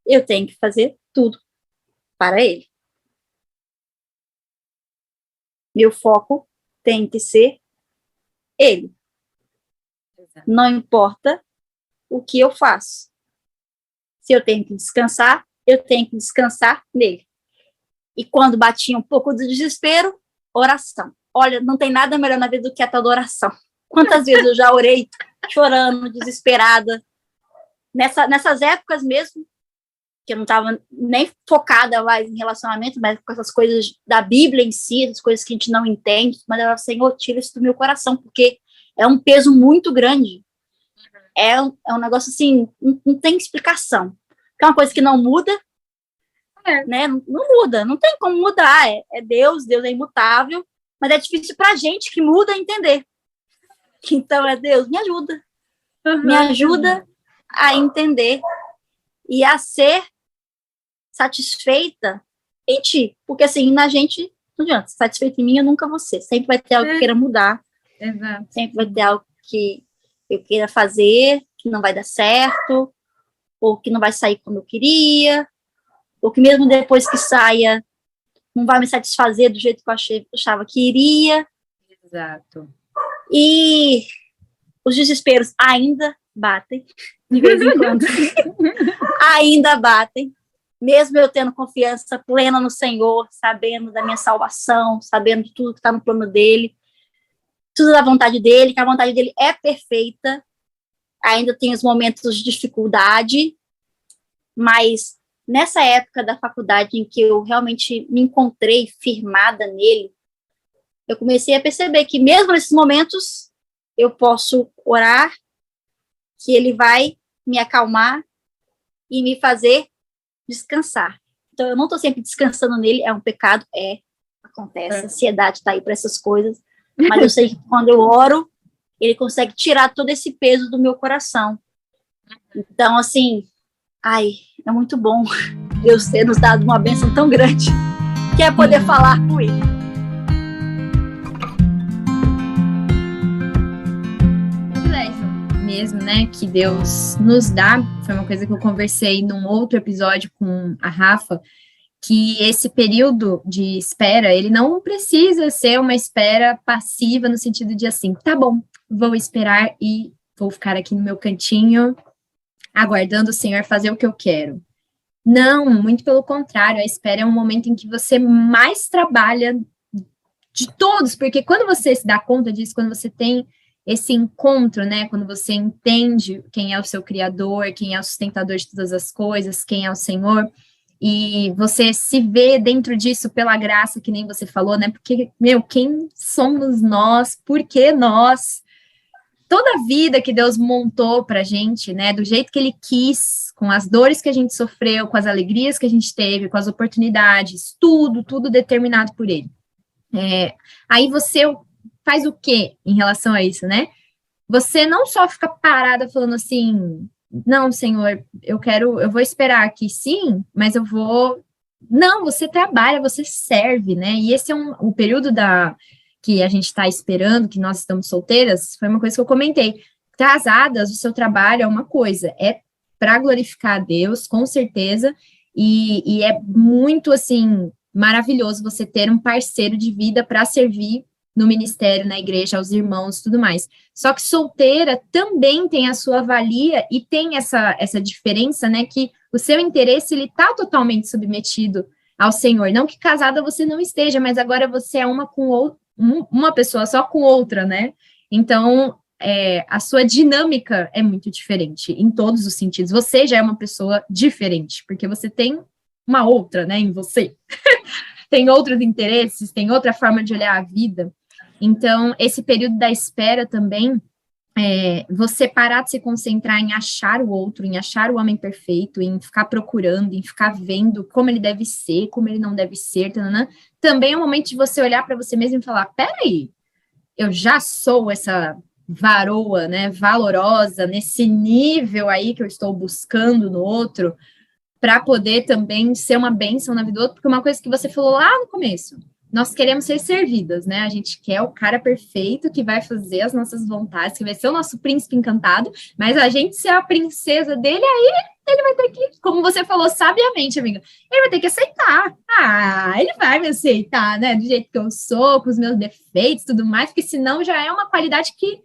eu tenho que fazer tudo para Ele. Meu foco tem que ser Ele. Exato. Não importa o que eu faço. Se eu tenho que descansar, eu tenho que descansar nele. E quando batia um pouco do desespero, oração. Olha, não tem nada melhor na vida do que a tal da oração. Quantas vezes eu já orei chorando, desesperada, nessas épocas mesmo, que eu não estava nem focada mais em relacionamento, mas com essas coisas da Bíblia em si, as coisas que a gente não entende, mas eu falei, Senhor, tira isso do meu coração, porque é um peso muito grande. É um negócio assim, não tem explicação. É uma coisa que não muda, né? Não muda, não tem como mudar. É Deus é imutável, mas é difícil pra gente que muda entender. Então é Deus, me ajuda. Me ajuda a entender e a ser satisfeita em ti. Porque assim, na gente, não adianta, satisfeita em mim eu nunca vou ser. Sempre vai ter algo que queira mudar. Exato. Sempre vai ter algo que eu queira fazer, que não vai dar certo, ou que não vai sair como eu queria, ou que mesmo depois que saia, não vai me satisfazer do jeito que eu achava que iria. Exato. E os desesperos ainda batem, de vez em quando. Ainda batem. Mesmo eu tendo confiança plena no Senhor, sabendo da minha salvação, sabendo de tudo que está no plano dele, tudo da vontade dele, que a vontade dele é perfeita, ainda tem os momentos de dificuldade, mas nessa época da faculdade em que eu realmente me encontrei firmada nele, eu comecei a perceber que mesmo nesses momentos eu posso orar, que ele vai me acalmar e me fazer descansar. Então eu não estou sempre descansando nele, é um pecado, acontece, a ansiedade está aí para essas coisas, mas eu sei que quando eu oro, ele consegue tirar todo esse peso do meu coração. Então, assim, é muito bom Deus ter nos dado uma bênção tão grande, que é poder falar com ele. Privilégio mesmo, né, que Deus nos dá. Foi uma coisa que eu conversei num outro episódio com a Rafa, que esse período de espera, ele não precisa ser uma espera passiva no sentido de assim, tá bom, vou esperar e vou ficar aqui no meu cantinho, aguardando o Senhor fazer o que eu quero. Não, muito pelo contrário, a espera é um momento em que você mais trabalha de todos, porque quando você se dá conta disso, quando você tem esse encontro, né, quando você entende quem é o seu Criador, quem é o sustentador de todas as coisas, quem é o Senhor, e você se vê dentro disso pela graça, que nem você falou, né? Porque, quem somos nós? Por que nós? Toda a vida que Deus montou pra gente, né? Do jeito que Ele quis, com as dores que a gente sofreu, com as alegrias que a gente teve, com as oportunidades, tudo determinado por Ele. Aí você faz o quê em relação a isso, né? Você não só fica parada falando assim, não, Senhor, eu vou esperar aqui, sim, mas eu vou. Não, você trabalha, você serve, né? E esse é o período que a gente está esperando, que nós estamos solteiras, foi uma coisa que eu comentei. Casadas, o seu trabalho é uma coisa, é para glorificar a Deus, com certeza, e é muito, assim, maravilhoso você ter um parceiro de vida para servir no ministério, na igreja, aos irmãos e tudo mais. Só que solteira também tem a sua valia e tem essa diferença, né, que o seu interesse, ele está totalmente submetido ao Senhor. Não que casada você não esteja, mas agora você é uma pessoa só com outra, né? Então, a sua dinâmica é muito diferente em todos os sentidos. Você já é uma pessoa diferente, porque você tem uma outra, né, em você. Tem outros interesses, tem outra forma de olhar a vida. Então, esse período da espera também, você parar de se concentrar em achar o outro, em achar o homem perfeito, em ficar procurando, em ficar vendo como ele deve ser, como ele não deve ser, tanana, também é um momento de você olhar para você mesmo e falar, peraí, eu já sou essa varoa, né, valorosa, nesse nível aí que eu estou buscando no outro, para poder também ser uma bênção na vida do outro, porque uma coisa que você falou lá no começo, nós queremos ser servidas, né? A gente quer o cara perfeito que vai fazer as nossas vontades, que vai ser o nosso príncipe encantado, mas a gente ser a princesa dele, aí ele vai ter que, como você falou sabiamente, amiga, ele vai ter que aceitar. Ah, ele vai me aceitar, né? Do jeito que eu sou, com os meus defeitos e tudo mais, porque senão já é uma qualidade que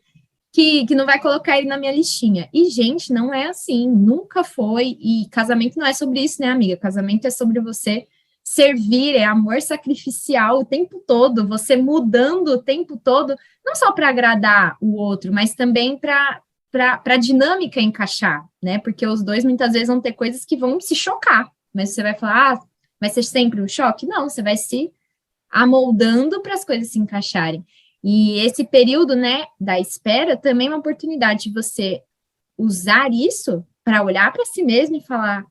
não vai colocar ele na minha listinha. E, gente, não é assim, nunca foi. E casamento não é sobre isso, né, amiga? Casamento é sobre você servir, é amor sacrificial o tempo todo, você mudando o tempo todo, não só para agradar o outro, mas também para a dinâmica encaixar, né? Porque os dois muitas vezes vão ter coisas que vão se chocar, mas você vai falar, vai ser sempre um choque? Não, você vai se amoldando para as coisas se encaixarem. E esse período, né, da espera também é uma oportunidade de você usar isso para olhar para si mesmo e falar,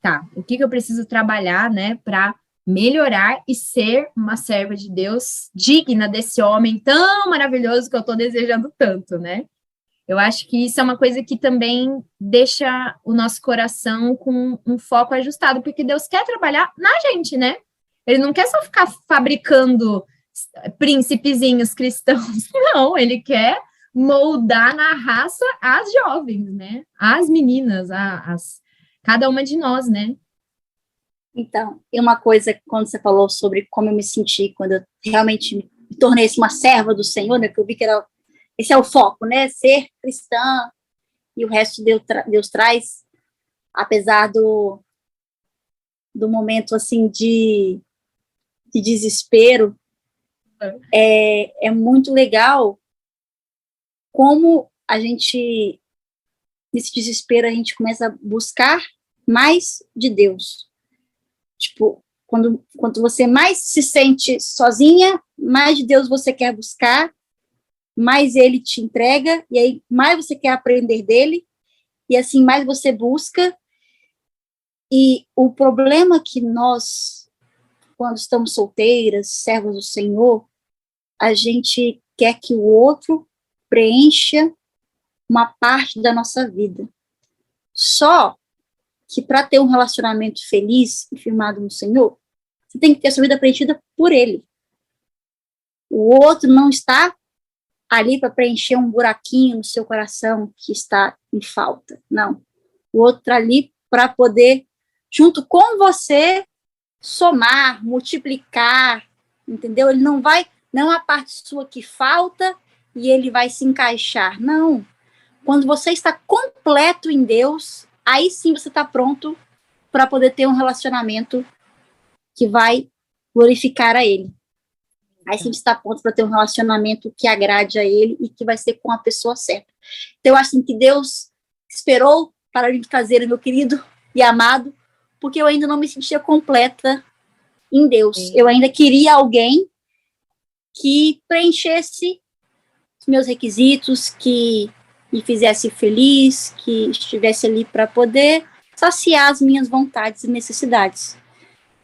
tá, o que eu preciso trabalhar, né, para melhorar e ser uma serva de Deus digna desse homem tão maravilhoso que eu estou desejando tanto, né? Eu acho que isso é uma coisa que também deixa o nosso coração com um foco ajustado, porque Deus quer trabalhar na gente, né? Ele não quer só ficar fabricando príncipezinhos cristãos, não, ele quer moldar na raça as jovens, né? As meninas, cada uma de nós, né? Então, e uma coisa, quando você falou sobre como eu me senti quando eu realmente me tornei uma serva do Senhor, né, que eu vi que esse é o foco, né, ser cristã, e o resto Deus traz, apesar do momento, assim, de desespero, é muito legal como a gente, nesse desespero, a gente começa a buscar mais de Deus. Tipo, quando você mais se sente sozinha, mais de Deus você quer buscar, mais ele te entrega, e aí mais você quer aprender dele, e assim mais você busca. E o problema que nós, quando estamos solteiras, servos do Senhor, a gente quer que o outro preencha uma parte da nossa vida. Só que para ter um relacionamento feliz e firmado no Senhor, você tem que ter a sua vida preenchida por Ele. O outro não está ali para preencher um buraquinho no seu coração que está em falta. Não. O outro está ali para poder, junto com você, somar, multiplicar, entendeu? Ele não vai, não a parte sua que falta e ele vai se encaixar. Não. Quando você está completo em Deus, aí sim você está pronto para poder ter um relacionamento que vai glorificar a Ele. Aí sim você está pronto para ter um relacionamento que agrade a Ele e que vai ser com a pessoa certa. Então, eu acho que Deus esperou para me trazer o meu querido e amado porque eu ainda não me sentia completa em Deus. Sim. Eu ainda queria alguém que preenchesse os meus requisitos, que me fizesse feliz, que estivesse ali para poder saciar as minhas vontades e necessidades.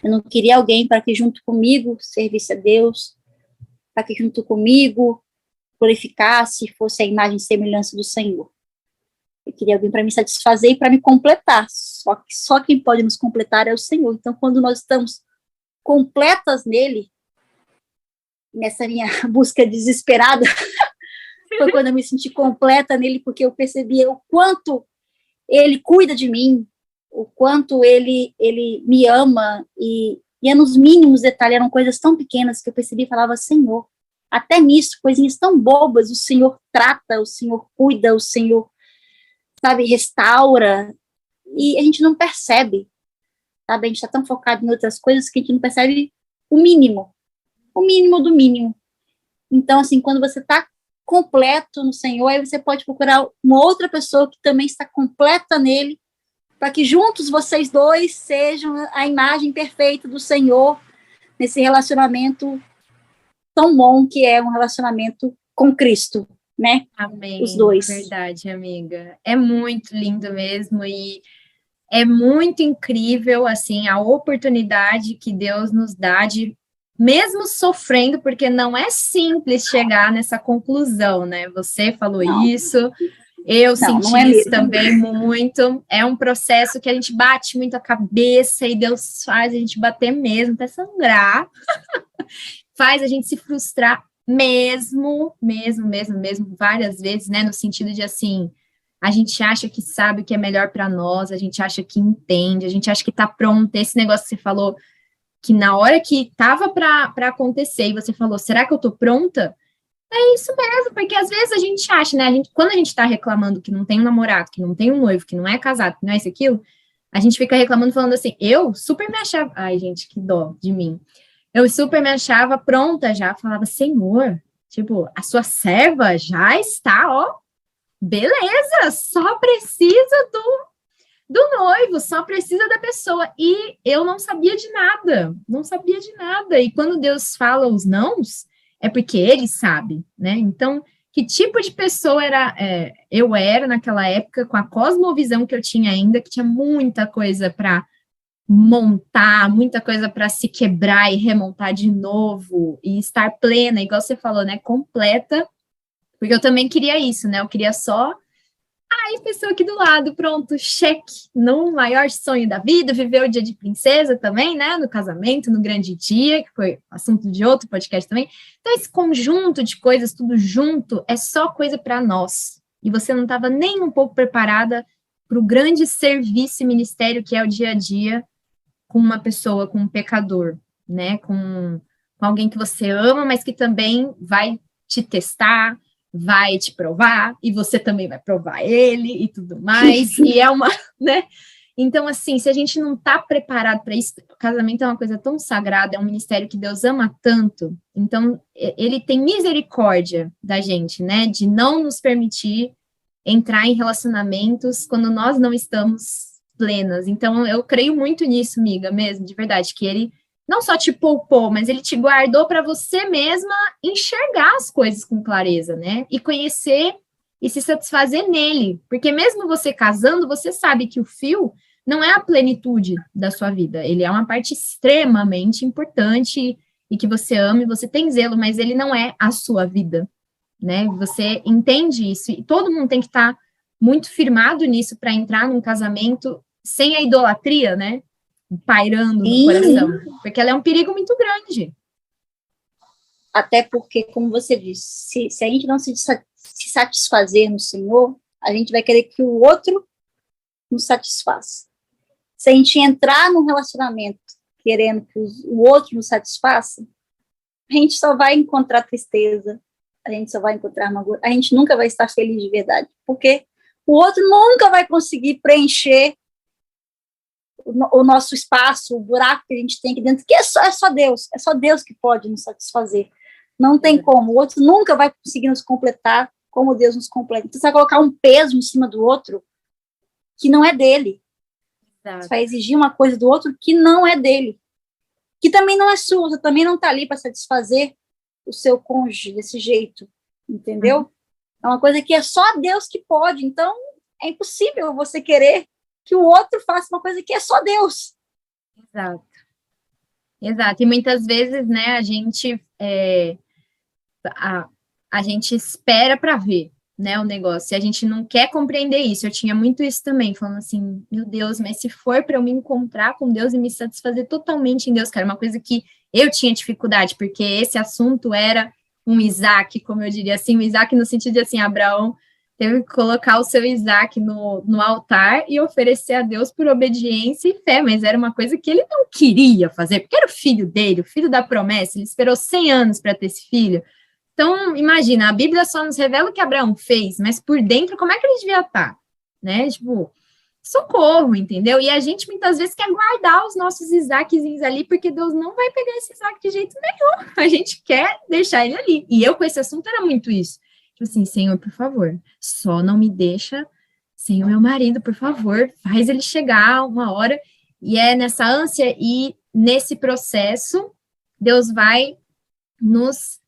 Eu não queria alguém para que junto comigo servisse a Deus, para que junto comigo glorificasse, fosse a imagem e semelhança do Senhor. Eu queria alguém para me satisfazer e para me completar. Só quem pode nos completar é o Senhor. Então, quando nós estamos completas nele, nessa minha busca desesperada, foi quando eu me senti completa nele, porque eu percebia o quanto ele cuida de mim, o quanto ele me ama, e nos mínimos detalhes, eram coisas tão pequenas que eu percebi e falava, Senhor, até nisso, coisinhas tão bobas, o Senhor trata, o Senhor cuida, o Senhor, sabe, restaura, e a gente não percebe, sabe, a gente está tão focado em outras coisas que a gente não percebe o mínimo do mínimo. Então, assim, quando você está completo no Senhor, aí você pode procurar uma outra pessoa que também está completa nele, para que juntos vocês dois sejam a imagem perfeita do Senhor nesse relacionamento tão bom que é um relacionamento com Cristo, né? Amém. Os dois. Verdade, amiga. É muito lindo mesmo e é muito incrível, assim, a oportunidade que Deus nos dá de, mesmo sofrendo, porque não é simples chegar nessa conclusão, né? Você falou isso, eu senti não é isso mesmo. também muito. É um processo que a gente bate muito a cabeça e Deus faz a gente bater mesmo, até sangrar. Faz a gente se frustrar mesmo, várias vezes, né? No sentido de, assim, a gente acha que sabe o que é melhor para nós, a gente acha que entende, a gente acha que tá pronto. Esse negócio que você falou, que na hora que tava para acontecer, e você falou, será que eu tô pronta? É isso mesmo, porque às vezes a gente acha, né? Quando a gente tá reclamando que não tem um namorado, que não tem um noivo, que não é casado, que não é isso, aquilo, a gente fica reclamando, falando assim, eu super me achava. Ai, gente, que dó de mim. Eu super me achava pronta já, falava, Senhor, tipo, a sua serva já está, ó, beleza, só precisa do noivo, só precisa da pessoa. E eu não sabia de nada. E quando Deus fala os nãos, é porque ele sabe, né? Então, que tipo de pessoa eu era naquela época, com a cosmovisão que eu tinha ainda, que tinha muita coisa para montar, muita coisa para se quebrar e remontar de novo, e estar plena, igual você falou, né? Completa, porque eu também queria isso, né? Eu queria só aí, pessoa aqui do lado, pronto, cheque, no maior sonho da vida, viver o dia de princesa também, né, no casamento, no grande dia, que foi assunto de outro podcast também. Então, esse conjunto de coisas, tudo junto, é só coisa para nós. E você não estava nem um pouco preparada para o grande serviço e ministério que é o dia a dia com uma pessoa, com um pecador, né, com alguém que você ama, mas que também vai te testar, vai te provar, e você também vai provar ele, e tudo mais, e é uma, né? Então, assim, se a gente não está preparado para isso, o casamento é uma coisa tão sagrada, é um ministério que Deus ama tanto, então, ele tem misericórdia da gente, né, de não nos permitir entrar em relacionamentos quando nós não estamos plenas. Então, eu creio muito nisso, amiga, mesmo, de verdade, que ele não só te poupou, mas ele te guardou para você mesma enxergar as coisas com clareza, né? E conhecer e se satisfazer nele. Porque mesmo você casando, você sabe que o fio não é a plenitude da sua vida. Ele é uma parte extremamente importante e que você ama e você tem zelo, mas ele não é a sua vida, né? Você entende isso. E todo mundo tem que estar muito firmado nisso para entrar num casamento sem a idolatria, né? Pairando no coração, porque ela é um perigo muito grande. Até porque, como você disse, se a gente não se satisfazer no Senhor, a gente vai querer que o outro nos satisfaça. Se a gente entrar num relacionamento querendo que o outro nos satisfaça, a gente só vai encontrar tristeza, a gente só vai encontrar amargura, a gente nunca vai estar feliz de verdade, porque o outro nunca vai conseguir preencher o nosso espaço, o buraco que a gente tem aqui dentro, que é só Deus que pode nos satisfazer. Não tem como, o outro nunca vai conseguir nos completar como Deus nos completa. Então, você vai colocar um peso em cima do outro que não é dele. Você vai exigir uma coisa do outro que não é dele, que também não é sua, você também não está ali para satisfazer o seu cônjuge desse jeito, entendeu? É uma coisa que é só Deus que pode, então é impossível você querer que o outro faça uma coisa que é só Deus. Exato. Exato. E muitas vezes, né, a gente espera para ver, né, o negócio, e a gente não quer compreender isso. Eu tinha muito isso também, falando assim, meu Deus, mas se for para eu me encontrar com Deus e me satisfazer totalmente em Deus, cara, uma coisa que eu tinha dificuldade, porque esse assunto era um Isaac, como eu diria assim, um Isaac no sentido de assim, Abraão teve que colocar o seu Isaac no altar e oferecer a Deus por obediência e fé, mas era uma coisa que ele não queria fazer, porque era o filho dele, o filho da promessa, ele esperou 100 anos para ter esse filho. Então, imagina, a Bíblia só nos revela o que Abraão fez, mas por dentro, como é que ele devia estar? Né? Tipo, socorro, entendeu? E a gente muitas vezes quer guardar os nossos Isaaczinhos ali, porque Deus não vai pegar esse Isaac de jeito nenhum. A gente quer deixar ele ali. E eu, com esse assunto, era muito isso. Tipo assim, Senhor, por favor, só não me deixa sem o meu marido, por favor, faz ele chegar uma hora. E é nessa ânsia e nesse processo, Deus vai nos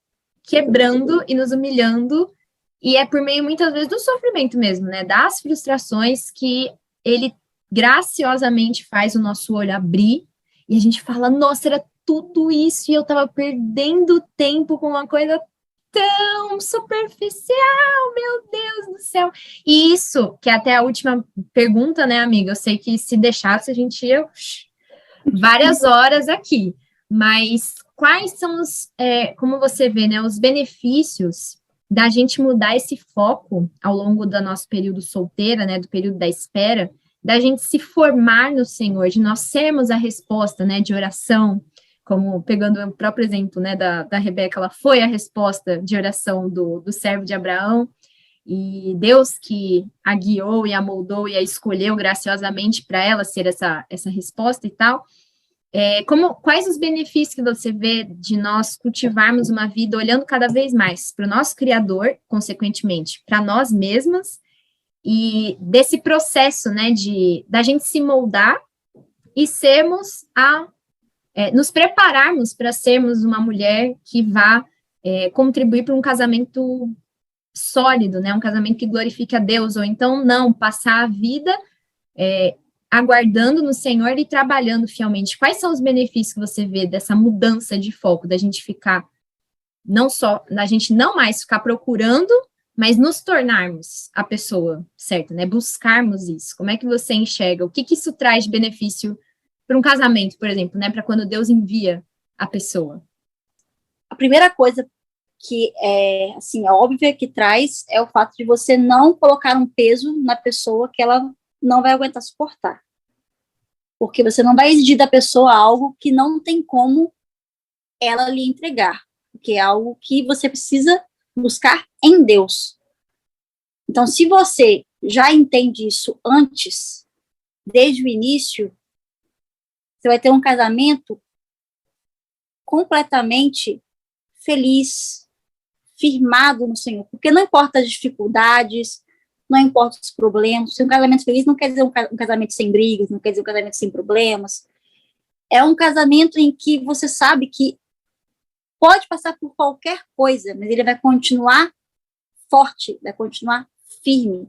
quebrando e nos humilhando, e é por meio, muitas vezes, do sofrimento mesmo, né, das frustrações, que ele graciosamente faz o nosso olho abrir, e a gente fala, nossa, era tudo isso, e eu tava perdendo tempo com uma coisa tão superficial, meu Deus do céu. E isso, que é até a última pergunta, né, amiga, eu sei que se deixasse, a gente ia várias horas aqui, mas quais são como você vê, né, os benefícios da gente mudar esse foco ao longo do nosso período solteira, né, do período da espera, da gente se formar no Senhor, de nós sermos a resposta, né, de oração, como pegando o próprio exemplo, né, da Rebeca, ela foi a resposta de oração do servo de Abraão, e Deus que a guiou e a moldou e a escolheu graciosamente para ela ser essa resposta e tal. Quais os benefícios que você vê de nós cultivarmos uma vida olhando cada vez mais para o nosso Criador, consequentemente, para nós mesmas, e desse processo, né, da gente se moldar e sermos nos prepararmos para sermos uma mulher que vá contribuir para um casamento sólido, né, um casamento que glorifique a Deus, ou então não, passar a vida aguardando no Senhor e trabalhando fielmente. Quais são os benefícios que você vê dessa mudança de foco, da gente ficar, da gente não mais ficar procurando, mas nos tornarmos a pessoa certa, né? Buscarmos isso. Como é que você enxerga? O que isso traz de benefício para um casamento, por exemplo, né? Para quando Deus envia a pessoa? A primeira coisa que é, assim, é óbvia que traz é o fato de você não colocar um peso na pessoa que ela não vai aguentar suportar. Porque você não vai exigir da pessoa algo que não tem como ela lhe entregar. Porque é algo que você precisa buscar em Deus. Então, se você já entende isso antes, desde o início, você vai ter um casamento completamente feliz, firmado no Senhor. Porque não importa as dificuldades, não importa os problemas. Se um casamento feliz não quer dizer um casamento sem brigas, não quer dizer um casamento sem problemas. É um casamento em que você sabe que pode passar por qualquer coisa, mas ele vai continuar forte, vai continuar firme,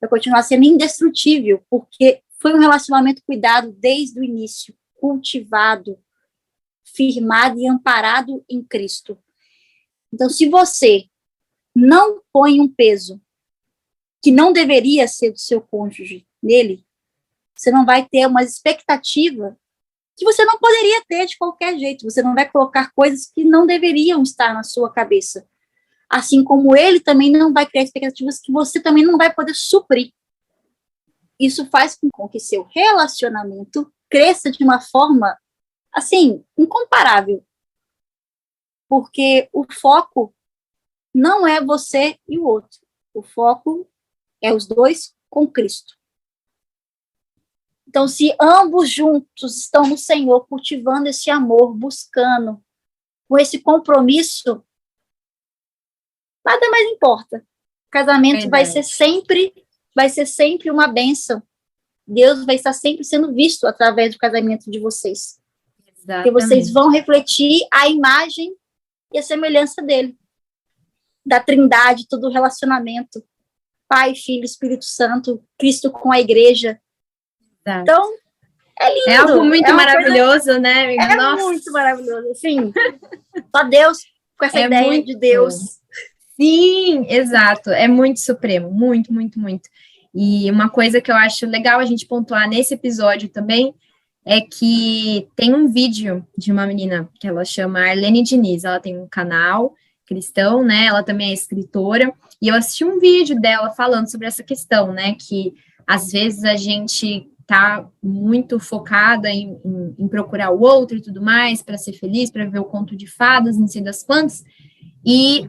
vai continuar sendo indestrutível, porque foi um relacionamento cuidado desde o início, cultivado, firmado e amparado em Cristo. Então, se você não põe um peso que não deveria ser do seu cônjuge nele, você não vai ter uma expectativa que você não poderia ter de qualquer jeito. Você não vai colocar coisas que não deveriam estar na sua cabeça. Assim como ele também não vai criar expectativas que você também não vai poder suprir. Isso faz com que seu relacionamento cresça de uma forma, assim, incomparável. Porque o foco não é você e o outro. O foco é os dois com Cristo. Então, se ambos juntos estão no Senhor, cultivando esse amor, buscando, com esse compromisso, nada mais importa. O casamento vai ser sempre uma bênção. Deus vai estar sempre sendo visto através do casamento de vocês. Exatamente. Porque vocês vão refletir a imagem e a semelhança dele. Da Trindade, todo o relacionamento. Pai, Filho, Espírito Santo, Cristo com a igreja. Exato. Então, é lindo. É algo muito maravilhoso, né? Nossa. Muito maravilhoso. Assim, só Deus com essa ideia de Deus. Sim, exato. É muito supremo. Muito, muito, muito. E uma coisa que eu acho legal a gente pontuar nesse episódio também é que tem um vídeo de uma menina que ela chama Arlene Diniz. Ela tem um canal cristão, né? Ela também é escritora. E eu assisti um vídeo dela falando sobre essa questão, né? Que às vezes a gente tá muito focada em procurar o outro e tudo mais, para ser feliz, para ver o conto de fadas, não sei das quantas, e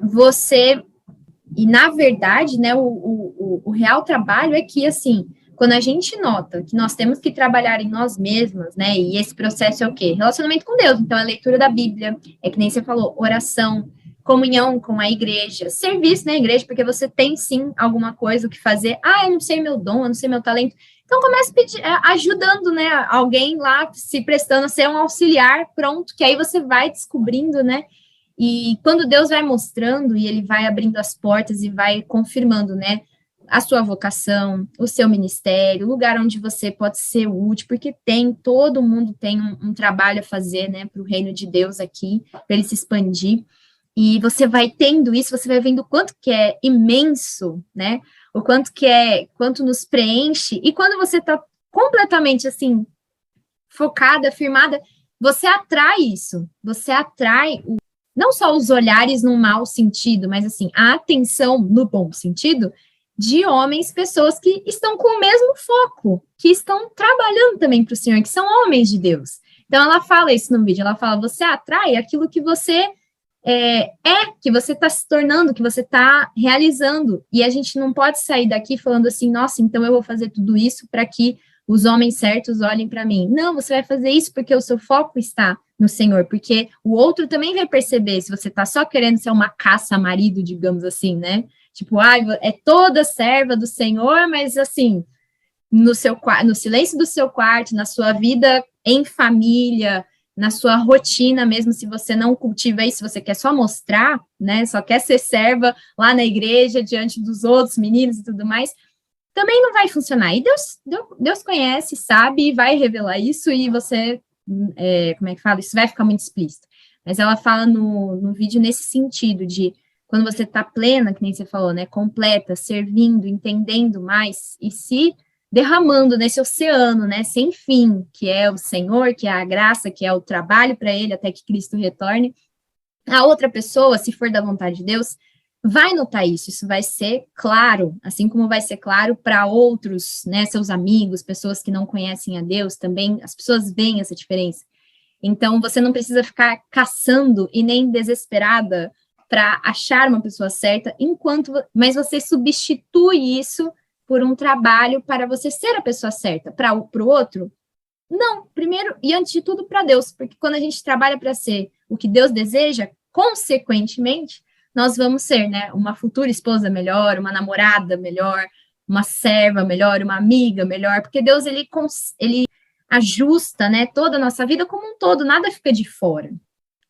na verdade, né, o real trabalho é que, assim, quando a gente nota que nós temos que trabalhar em nós mesmas, né, e esse processo é o quê? Relacionamento com Deus, então a leitura da Bíblia, é que nem você falou, oração, comunhão com a igreja, serviço na igreja, porque você tem sim alguma coisa que fazer, eu não sei meu dom, eu não sei meu talento, então comece ajudando, né, alguém lá, se prestando a ser um auxiliar, pronto, que aí você vai descobrindo, né, e quando Deus vai mostrando, e ele vai abrindo as portas e vai confirmando, né, a sua vocação, o seu ministério, o lugar onde você pode ser útil, porque todo mundo tem um trabalho a fazer, né, para o reino de Deus aqui, para ele se expandir, e você vai tendo isso, você vai vendo o quanto que é imenso, né, o quanto nos preenche, e quando você está completamente, assim, focada, firmada, você atrai isso, você atrai não só os olhares no mau sentido, mas, assim, a atenção no bom sentido de homens, pessoas que estão com o mesmo foco, que estão trabalhando também para o Senhor, que são homens de Deus. Então, ela fala isso no vídeo, ela fala, você atrai aquilo que você que você está se tornando, que você está realizando, e a gente não pode sair daqui falando assim, nossa, então eu vou fazer tudo isso para que os homens certos olhem para mim. Não, você vai fazer isso porque o seu foco está no Senhor, porque o outro também vai perceber se você está só querendo ser uma caça-marido, digamos assim, né? Tipo, é toda serva do Senhor, mas assim, no silêncio do seu quarto, na sua vida em família, na sua rotina mesmo, se você não cultiva isso, você quer só mostrar, né, só quer ser serva lá na igreja, diante dos outros meninos e tudo mais, também não vai funcionar. E Deus conhece, sabe, e vai revelar isso, e você, como é que fala? Isso vai ficar muito explícito. Mas ela fala no vídeo nesse sentido de, quando você está plena, que nem você falou, né, completa, servindo, entendendo mais, e se derramando nesse oceano, né, sem fim, que é o Senhor, que é a graça, que é o trabalho para ele, até que Cristo retorne, a outra pessoa, se for da vontade de Deus, vai notar isso vai ser claro, assim como vai ser claro para outros, né, seus amigos, pessoas que não conhecem a Deus também, as pessoas veem essa diferença. Então, você não precisa ficar caçando e nem desesperada para achar uma pessoa certa, mas você substitui isso por um trabalho para você ser a pessoa certa. Para o outro, não, primeiro e antes de tudo para Deus, porque quando a gente trabalha para ser o que Deus deseja, consequentemente, nós vamos ser, né, uma futura esposa melhor, uma namorada melhor, uma serva melhor, uma amiga melhor, porque Deus, ele ajusta, né, toda a nossa vida como um todo, nada fica de fora,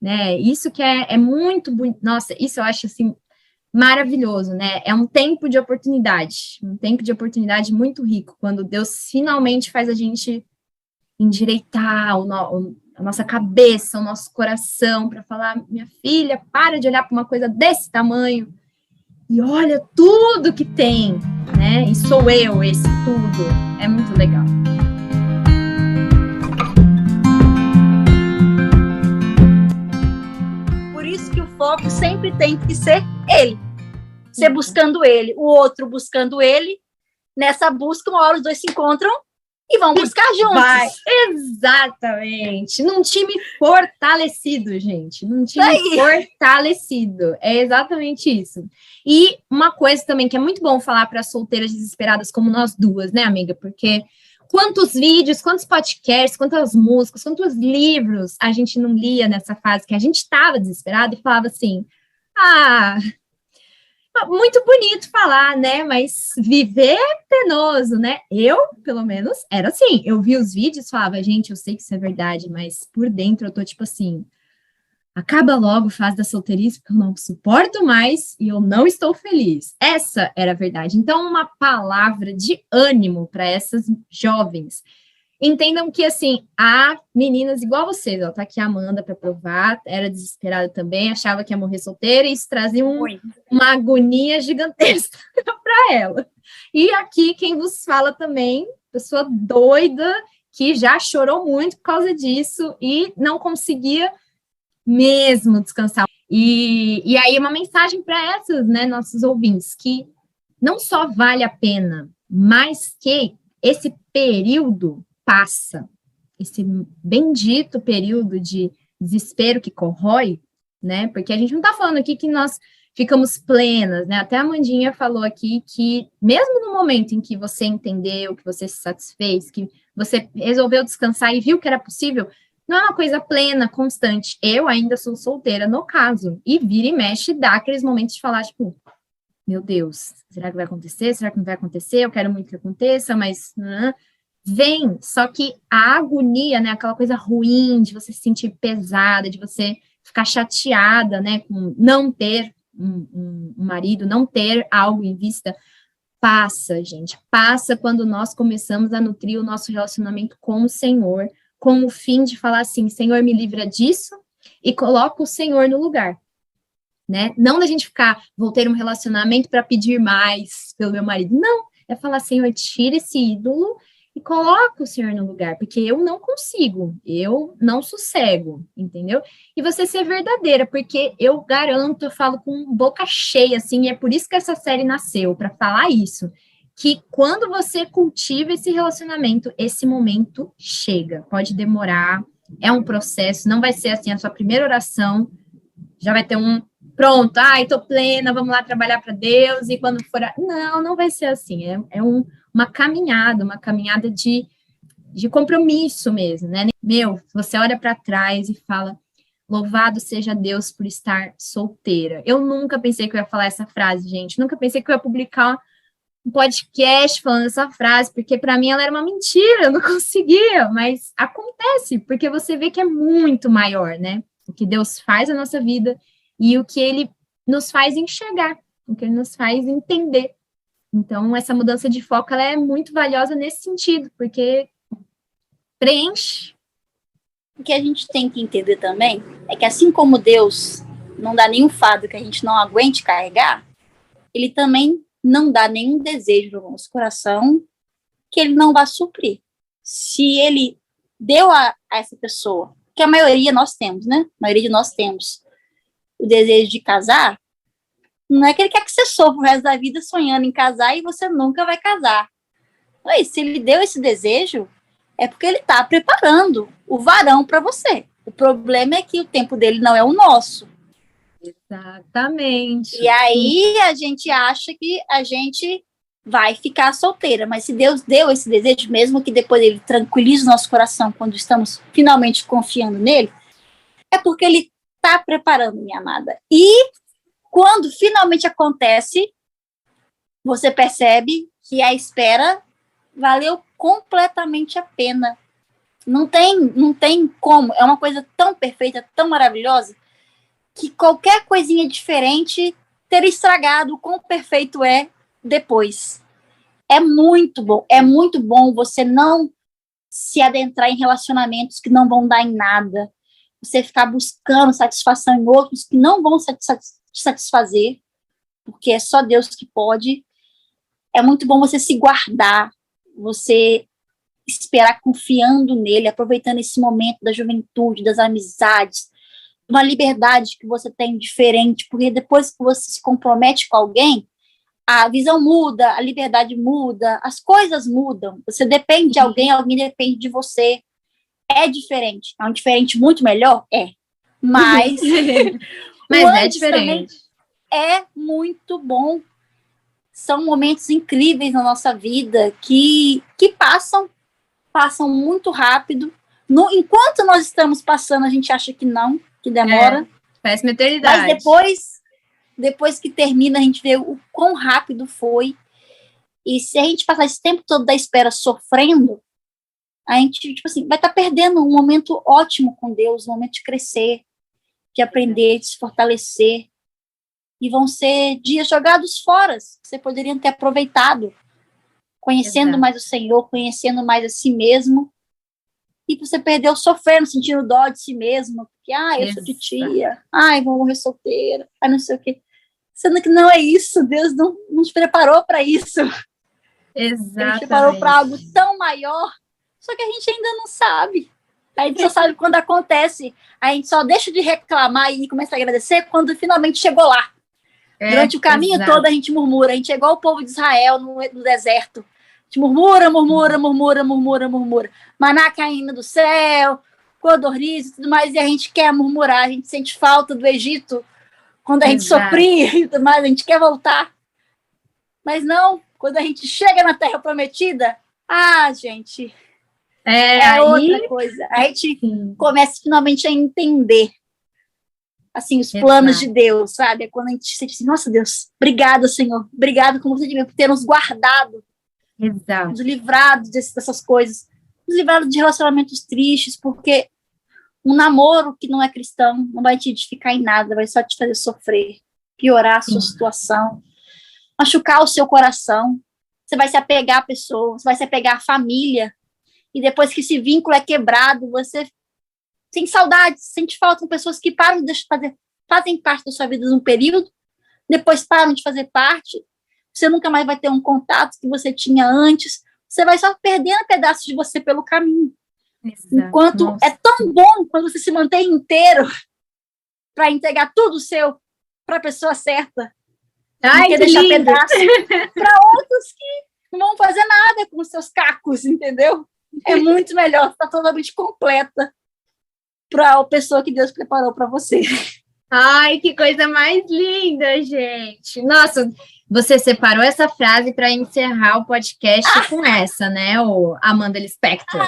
né, isso que é muito bonito, nossa, isso eu acho, assim, maravilhoso, né, é um tempo de oportunidade muito rico, quando Deus finalmente faz a gente endireitar a nossa cabeça, o nosso coração, para falar, minha filha, para de olhar para uma coisa desse tamanho, e olha tudo que tem, né, e sou eu esse tudo, é muito legal. Por isso que o foco sempre tem que ser ele, ser buscando ele, o outro buscando ele, nessa busca, uma hora os dois se encontram e vão buscar juntos. Vai, exatamente. Num time fortalecido, gente. Num time fortalecido. É exatamente isso. E uma coisa também que é muito bom falar para solteiras desesperadas como nós duas, né, amiga? Porque quantos vídeos, quantos podcasts, quantas músicas, quantos livros a gente não lia nessa fase que a gente estava desesperado e falava assim, muito bonito falar, né? Mas viver é penoso, né? Eu, pelo menos, era assim. Eu vi os vídeos e falava, gente, eu sei que isso é verdade, mas por dentro eu tô tipo assim, acaba logo a fase da solteirice, porque eu não suporto mais e eu não estou feliz. Essa era a verdade. Então, uma palavra de ânimo para essas jovens. Entendam que, assim, há meninas igual vocês, ó, tá aqui a Amanda para provar, era desesperada também, achava que ia morrer solteira, e isso trazia uma agonia gigantesca para ela. E aqui, quem vos fala também, pessoa doida, que já chorou muito por causa disso e não conseguia mesmo descansar. E aí, uma mensagem para essas, né, nossos ouvintes, que não só vale a pena, mas que esse período passa, esse bendito período de desespero que corrói, né? Porque a gente não está falando aqui que nós ficamos plenas, né? Até a Amandinha falou aqui que mesmo no momento em que você entendeu, que você se satisfez, que você resolveu descansar e viu que era possível, não é uma coisa plena, constante. Eu ainda sou solteira, no caso, e vira e mexe, dá aqueles momentos de falar, tipo, meu Deus, será que vai acontecer? Será que não vai acontecer? Eu quero muito que aconteça, mas vem. Só que a agonia, né, aquela coisa ruim de você se sentir pesada, de você ficar chateada, né, com não ter um marido, não ter algo em vista, passa, gente. Passa quando nós começamos a nutrir o nosso relacionamento com o Senhor, com o fim de falar assim, Senhor, me livra disso, e coloca o Senhor no lugar. Né? Não da gente ficar, vou ter um relacionamento para pedir mais pelo meu marido. Não, é falar, Senhor, tira esse ídolo e coloca o Senhor no lugar, porque eu não consigo, eu não sossego, entendeu? E você ser verdadeira, porque eu garanto, eu falo com boca cheia, assim, e é por isso que essa série nasceu, para falar isso, que quando você cultiva esse relacionamento, esse momento chega, pode demorar, é um processo, não vai ser assim a sua primeira oração, já vai ter pronto, ai, tô plena, vamos lá trabalhar para Deus, e quando for... Não vai ser assim, uma caminhada de compromisso mesmo, né? Você olha para trás e fala, louvado seja Deus por estar solteira. Eu nunca pensei que eu ia falar essa frase, gente, nunca pensei que eu ia publicar um podcast falando essa frase, porque para mim ela era uma mentira, eu não conseguia, mas acontece, porque você vê que é muito maior, né? O que Deus faz na nossa vida e o que Ele nos faz enxergar, o que Ele nos faz entender. Então, essa mudança de foco, ela é muito valiosa nesse sentido, porque preenche. O que a gente tem que entender também é que assim como Deus não dá nenhum fardo que a gente não aguente carregar, Ele também não dá nenhum desejo no nosso coração que Ele não vá suprir. Se Ele deu a essa pessoa, que a maioria nós temos, né? A maioria de nós temos o desejo de casar, não é que Ele quer que você sofra o resto da vida sonhando em casar e você nunca vai casar. Mas se Ele deu esse desejo, é porque Ele está preparando o varão para você. O problema é que o tempo dele não é o nosso. Exatamente. E aí a gente acha que a gente vai ficar solteira, mas se Deus deu esse desejo, mesmo que depois Ele tranquilize o nosso coração quando estamos finalmente confiando nele, é porque Ele está preparando, minha amada. E quando finalmente acontece, você percebe que a espera valeu completamente a pena. Não tem como. É uma coisa tão perfeita, tão maravilhosa, que qualquer coisinha diferente teria estragado o quão perfeito é depois. É muito bom você não se adentrar em relacionamentos que não vão dar em nada, você ficar buscando satisfação em outros que não vão te satisfazer, porque é só Deus que pode. É muito bom você se guardar, você esperar confiando nele, aproveitando esse momento da juventude, das amizades, uma liberdade que você tem diferente, porque depois que você se compromete com alguém, a visão muda, a liberdade muda, as coisas mudam. Você depende de alguém, alguém depende de você. É diferente. É um diferente muito melhor? É. Mas, mas é diferente. É muito bom. São momentos incríveis na nossa vida que passam muito rápido. Enquanto nós estamos passando, a gente acha que não, que demora. Parece uma eternidade. depois que termina, a gente vê o quão rápido foi. E se a gente passar esse tempo todo da espera sofrendo, a gente, tipo assim, vai estar perdendo um momento ótimo com Deus, um momento de crescer, de aprender, de se fortalecer. E vão ser dias jogados fora, que você poderia ter aproveitado, conhecendo mais o Senhor, conhecendo mais a si mesmo. E você perdeu sofrendo, sentindo dó de si mesmo. Porque, eu sou titia. Vou morrer solteira. Não sei o quê. Sendo que não é isso. Deus não nos preparou para isso. Exatamente. Ele nos preparou para algo tão maior. Só que a gente ainda não sabe. A gente só sabe quando acontece. A gente só deixa de reclamar e começa a agradecer quando finalmente chegou lá. Durante o caminho todo a gente murmura. A gente é igual o povo de Israel no deserto. A gente murmura. Maná caindo do céu, codorniz e tudo mais, e a gente quer murmurar, a gente sente falta do Egito, quando a gente sofria e tudo mais, a gente quer voltar. Mas não, quando a gente chega na Terra Prometida, gente, é outra coisa. A gente começa finalmente a entender, assim, os planos de Deus, sabe? É quando a gente sente assim, nossa Deus, obrigada, Senhor, obrigado como você por ter nos guardado, nos livrado dessas coisas, nos livrado de relacionamentos tristes, porque um namoro que não é cristão não vai te edificar em nada, vai só te fazer sofrer, piorar a sua situação, machucar o seu coração. Você vai se apegar a pessoas, você vai se apegar à família, e depois que esse vínculo é quebrado, você sente saudade, sente falta com pessoas que param de fazem parte da sua vida num período, depois param de fazer parte, você nunca mais vai ter um contato que você tinha antes, você vai só perdendo pedaços de você pelo caminho. Enquanto é tão bom quando você se mantém inteiro para entregar tudo seu para a pessoa certa, não quer deixar pedaço para outros que não vão fazer nada com os seus cacos, entendeu? É muito melhor, está totalmente completa para a pessoa que Deus preparou para você. Ai, que coisa mais linda, gente. Nossa, você separou essa frase para encerrar o podcast com essa, né, o Amanda Lispector.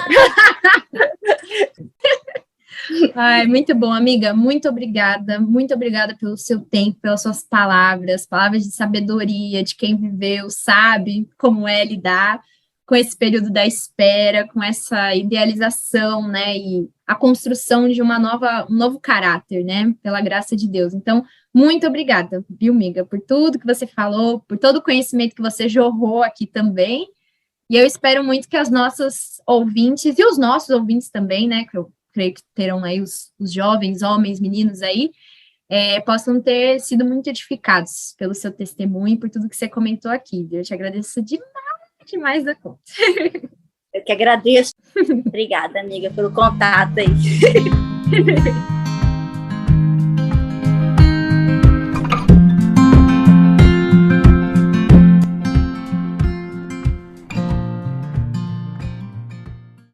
Ai, muito bom, amiga. Muito obrigada pelo seu tempo, pelas suas palavras de sabedoria, de quem viveu, sabe como é lidar com esse período da espera, com essa idealização, né, e a construção de um novo caráter, né, pela graça de Deus. Então, muito obrigada, viu, amiga, por tudo que você falou, por todo o conhecimento que você jorrou aqui também, e eu espero muito que as nossas ouvintes, e os nossos ouvintes também, né, que eu creio que terão aí os jovens, homens, meninos aí, possam ter sido muito edificados pelo seu testemunho e por tudo que você comentou aqui, viu? Eu te agradeço demais da conta. Eu que agradeço. Obrigada, amiga, pelo contato aí.